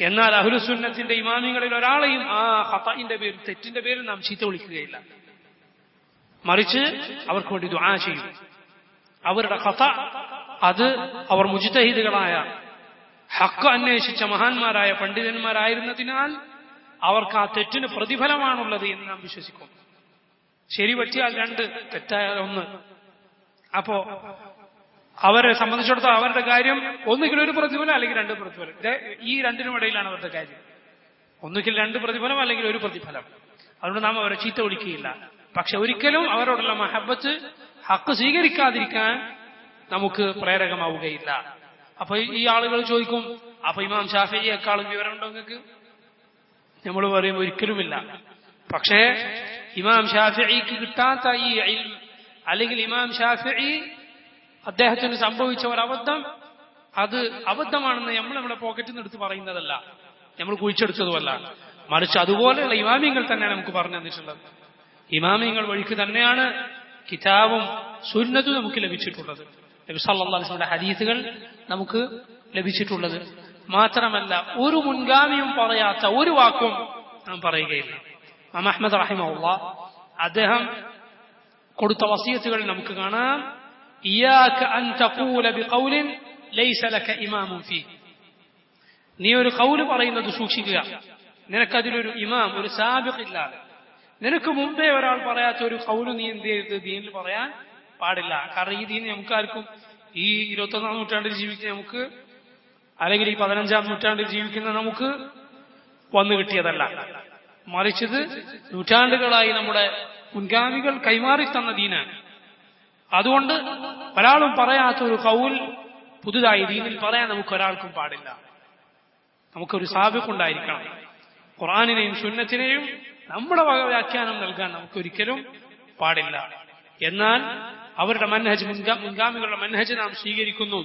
എന്നാൽ അഹ്ലുസുന്നത്തിന്റെ ഇമാമിങ്ങളിൽ ഒരാളെയും ആ ഖതഇന്റെ പേരിൽ, തെറ്റിന്റെ പേരിൽ നാം ചീത്ത വിളിക്കുകയില്ല. മറിച്ച് അവർക്ക് വേണ്ടി ദുആ ചെയ്യും. അവരുടെ ഖത അത് അവർ മുജ്തഹിദുകളായ ഹക്ക് അന്വേഷിച്ച മഹാന്മാരായ പണ്ഡിതന്മാരായിരുന്നതിനാൽ അവർക്ക് ആ തെറ്റിന് പ്രതിഫലമാണുള്ളത് എന്ന് നാം വിശ്വസിക്കും. ശരി പറ്റിയാൽ 2, തെറ്റായാൽ 1. അപ്പോ അവരെ സംബന്ധിച്ചിടത്തോളം അവരുടെ കാര്യം ഒന്നുകിൽ ഒരു പ്രതിഫലം അല്ലെങ്കിൽ 2 പ്രതിഫലം. ഈ രണ്ടിനും ഇടയിലാണ് അവരുടെ കാര്യം. ഒന്നുകിൽ 2 പ്രതിഫലം അല്ലെങ്കിൽ ഒരു പ്രതിഫലം. അതുകൊണ്ട് നാം അവരെ ചീത്ത വിളിക്കുകയില്ല. പക്ഷെ ഒരിക്കലും അവരോടുള്ള മഹബത്ത് ഹക്ക് സ്വീകരിക്കാതിരിക്കാൻ നമുക്ക് പ്രേരകമാവുകയില്ല. അപ്പൊ ഈ ആളുകൾ ചോദിക്കും, അപ്പൊ ഇമാം ഷാഫിഈയെക്കാളും വിവരമുണ്ടോ നിങ്ങൾക്ക്? നമ്മൾ പറയും ഒരിക്കലുമില്ല. പക്ഷേ ഇമാം ഷാഫിഈക്ക് കിട്ടാത്ത ഈ ഇൽം, അല്ലെങ്കിൽ ഇമാം ഷാഫിഈ അദ്ദേഹത്തിന് സംഭവിച്ച ഒരു അബദ്ധം, അത് അബദ്ധമാണെന്ന് നമ്മൾ നമ്മുടെ പോക്കറ്റിൽ നിന്ന് എടുത്ത് പറയുന്നതല്ല, നമ്മൾ കുഴിച്ചെടുത്തതുമല്ല. മറിച്ച് അതുപോലെയുള്ള ഇമാമിങ്ങൾ തന്നെയാണ് നമുക്ക് പറഞ്ഞു തന്നിട്ടുള്ളത്. ഇമാമിങ്ങൾ വഴിക്ക് തന്നെയാണ് കിതാബും സുന്നത്തും നമുക്ക് ലഭിച്ചിട്ടുള്ളത്, നബി സല്ലല്ലാഹു അലൈഹി വസല്ലമയുടെ ഹദീസുകൾ നമുക്ക് ലഭിച്ചിട്ടുള്ളത്. മാത്രമല്ല ഒരു മുൻഗാമിയും പറയാത്ത ഒരു വാക്കും നാം പറയുകയില്ല. ഇമാം അഹ്മദ് റഹിമഹുല്ലാഹ് അദ്ദേഹം കൊടുത്ത വസിയത്തുകൾ നമുക്ക് കാണാം. ഇയ്യാക അൻ തഖൂല ബിഖൗലിൻ ലൈസ ലക ഇമാമുൻ ഫീ, നീ ഒരു ഖൗൽ പറയുന്നത് സൂക്ഷിക്കുക, നിനക്കതിലൊരു ഇമാം, ഒരു സാബിഖ് ഇല്ലാതെ, നിനക്ക് മുമ്പേ ഒരാൾ പറയാത്ത ഒരു ഖൗൽ നീ എന്ത് ചെയ്ത് ദീനിൽ പറയാൻ പാടില്ല. കാരണം ഈ ദീൻ നമുക്കാർക്കും ഈ 21-ാം നൂറ്റാണ്ടിൽ ജീവിക്കുന്ന നമുക്ക്, അല്ലെങ്കിൽ ഈ 15-ാം നൂറ്റാണ്ടിൽ ജീവിക്കുന്ന നമുക്ക് വന്നു കിട്ടിയതല്ല. മറിച്ചത് നൂറ്റാണ്ടുകളായി നമ്മുടെ മുൻഗാമികൾ കൈമാറി തന്ന ദീനാണ്. അതുകൊണ്ട് ഒരാളും പറയാത്ത ഒരു ഖൗൽ പുതുതായി ദീനിൽ പറയാൻ നമുക്ക് ഒരാൾക്കും പാടില്ല. നമുക്കൊരു സാബിഖ് ഉണ്ടായിരിക്കണം. ഖുർആനിനെയും സുന്നത്തിനെയും നമ്മുടെ വക വ്യാഖ്യാനം നൽകാൻ നമുക്കൊരിക്കലും പാടില്ല. എന്നാൽ അവരുടെ മൻഹജ്, മുൻഗാമികളുടെ മൻഹജ് നാം സ്വീകരിക്കുന്നു.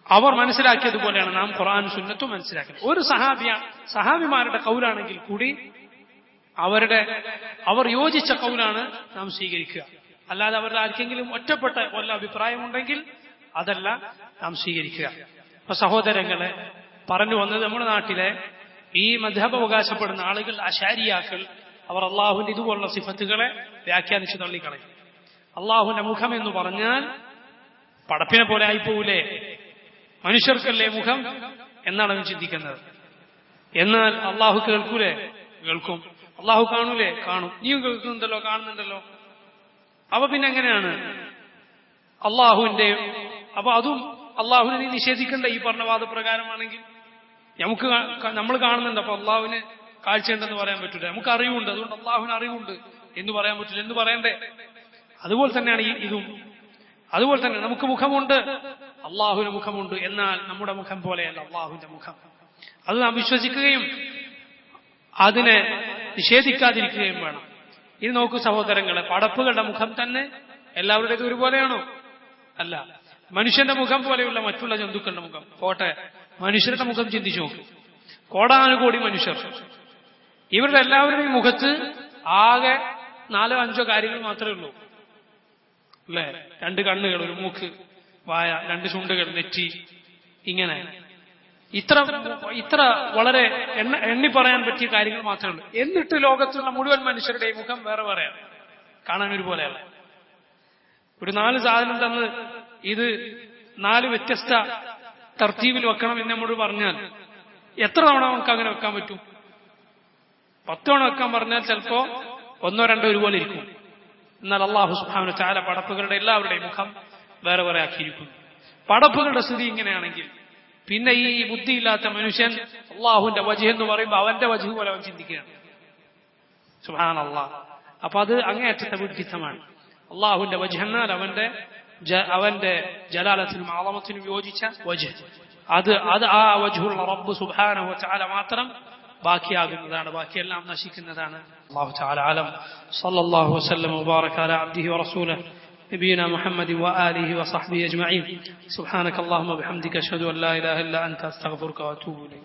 അവർ മനസ്സിലാക്കിയതുപോലെയാണ് നാം ഖുർആൻ സുന്നത്തും മനസ്സിലാക്കുന്നത്. ഒരു സഹാബിമാരുടെ ഖൗലാണെങ്കിൽ കൂടി അവർ യോജിച്ച കൗലാണ് നാം സ്വീകരിക്കുക. അല്ലാതെ അവരുടെ ആർക്കെങ്കിലും ഒറ്റപ്പെട്ട വല്ല അഭിപ്രായമുണ്ടെങ്കിൽ അതല്ല നാം സ്വീകരിക്കുക. അപ്പൊ സഹോദരങ്ങളെ, പറഞ്ഞു വന്നത് നമ്മുടെ നാട്ടിലെ ഈ മദ്ഹബ് അവകാശപ്പെടുന്ന ആളുകൾ, അശാരിയാക്കൾ, അവർ അള്ളാഹുവിന്റെ ഇതുപോലുള്ള സിഫത്തുകളെ വ്യാഖ്യാനിച്ചു തള്ളിക്കളയും. അള്ളാഹുവിന്റെ മുഖം എന്ന് പറഞ്ഞാൽ പടപ്പിനെ പോലെ ആയിപ്പോവില്ലേ, മനുഷ്യർക്കല്ലേ മുഖം എന്നാണ് അവൻ ചിന്തിക്കുന്നത്. എന്നാൽ അള്ളാഹു കേൾക്കൂലേ? കേൾക്കും. അള്ളാഹു കാണൂലേ? കാണും. നീയും കേൾക്കുന്നുണ്ടല്ലോ, കാണുന്നുണ്ടല്ലോ. അപ്പൊ പിന്നെ എങ്ങനെയാണ് അള്ളാഹുവിന്റെ? അപ്പൊ അതും അള്ളാഹുവിനെ നീ നിഷേധിക്കേണ്ട ഈ പറഞ്ഞ വാദപ്രകാരമാണെങ്കിൽ. നമ്മൾ കാണുന്നുണ്ട്, അപ്പൊ അള്ളാഹുവിന് കാഴ്ചയുണ്ടെന്ന് പറയാൻ പറ്റൂല. നമുക്ക് അറിവുണ്ട്, അതുകൊണ്ട് അള്ളാഹുവിന് അറിവുണ്ട് എന്ന് പറയാൻ പറ്റില്ല. എന്ന് പറയണ്ടേ? അതുപോലെ തന്നെയാണ് ഇതും. അതുപോലെ തന്നെ നമുക്ക് മുഖമുണ്ട്, അള്ളാഹുവിന് മുഖമുണ്ട്. എന്നാൽ നമ്മുടെ മുഖം പോലെയല്ല അള്ളാഹുവിന്റെ മുഖം. അത് നാം വിശ്വസിക്കുകയും അതിനെ നിഷേധിക്കാതിരിക്കുകയും വേണം. ഇത് നോക്കൂ സഹോദരങ്ങളെ, പടപ്പുകളുടെ മുഖം തന്നെ എല്ലാവരുടേതും ഒരുപോലെയാണോ? അല്ല. മനുഷ്യന്റെ മുഖം പോലെയുള്ള മറ്റുള്ള ജന്തുക്കളുടെ മുഖം പോട്ടെ, മനുഷ്യരുടെ മുഖം ചിന്തിച്ചു നോക്കും. കോടാനുകോടി മനുഷ്യർ, ഇവരുടെ എല്ലാവരുടെയും മുഖത്ത് ആകെ 4-5 കാര്യങ്ങൾ മാത്രമേ ഉള്ളൂ, അല്ലേ? 2 കണ്ണുകൾ, 1 മൂക്ക്, വായ, 2 ചുണ്ടുകൾ, നെറ്റി, ഇങ്ങനെ ഇത്ര വളരെ എണ്ണി പറയാൻ പറ്റിയ കാര്യങ്ങൾ മാത്രമേ ഉള്ളൂ. എന്നിട്ട് ലോകത്തുള്ള മുഴുവൻ മനുഷ്യരുടെയും മുഖം വേറെ വേറെയാണ്, കാണാൻ ഒരുപോലെയല്ല. ഒരു 4 സാധനം തന്ന് ഇത് 4 വ്യത്യസ്ത തർത്തീബിൽ വെക്കണം എന്ന് നമ്മോട് പറഞ്ഞാൽ എത്ര തവണ നമുക്ക് അങ്ങനെ വെക്കാൻ പറ്റും? 10 തവണ വെക്കാൻ പറഞ്ഞാൽ ചിലപ്പോ 1-2 ഒരുപോലെ ഇരിക്കും. എന്നാൽ അല്ലാഹു സുബ്ഹാനഹു വ തആല പടപ്പുകളുടെ എല്ലാവരുടെയും മുഖം വേറെ വേറെ ആക്കിയിരിക്കുന്നു. പടപ്പുകളുടെ സ്ഥിതി ഇങ്ങനെയാണെങ്കിൽ പിന്നെ ഈ ബുദ്ധിയില്ലാത്ത മനുഷ്യൻ അള്ളാഹുവിന്റെ വജ്ഹ് എന്ന് പറയുമ്പോൾ അവന്റെ വജ്ഹ് പോലെ അവൻ ചിന്തിക്കുകയാണ്. സുബ്ഹാനല്ലാഹ്. അപ്പൊ അത് അങ്ങേയറ്റത്തെ വിഡ്ഢിത്തമാണ്. അള്ളാഹുവിന്റെ വജ്ഹ് എന്നാൽ അവന്റെ ജലാലത്തിനും ആളമത്തിനും യോജിച്ച വജ്ഹ്. അത് ആ വജ്ഹുള്ള റബ്ബ് സുബ്ഹാനഹു വ തആല മാത്രം ബാക്കിയാകുന്നതാണ്, ബാക്കിയെല്ലാം നശിക്കുന്നതാണ്. അല്ലാഹു തആല അലം. സല്ലല്ലാഹു വസല്ലം വബാറക അലാ അബ്ദിഹി വറസൂലിഹി نبينا محمد وآله وصحبه أجمعين. سبحانك اللهم وبحمدك أشهد أن لا إله إلا أنت أستغفرك وأتوب إليك.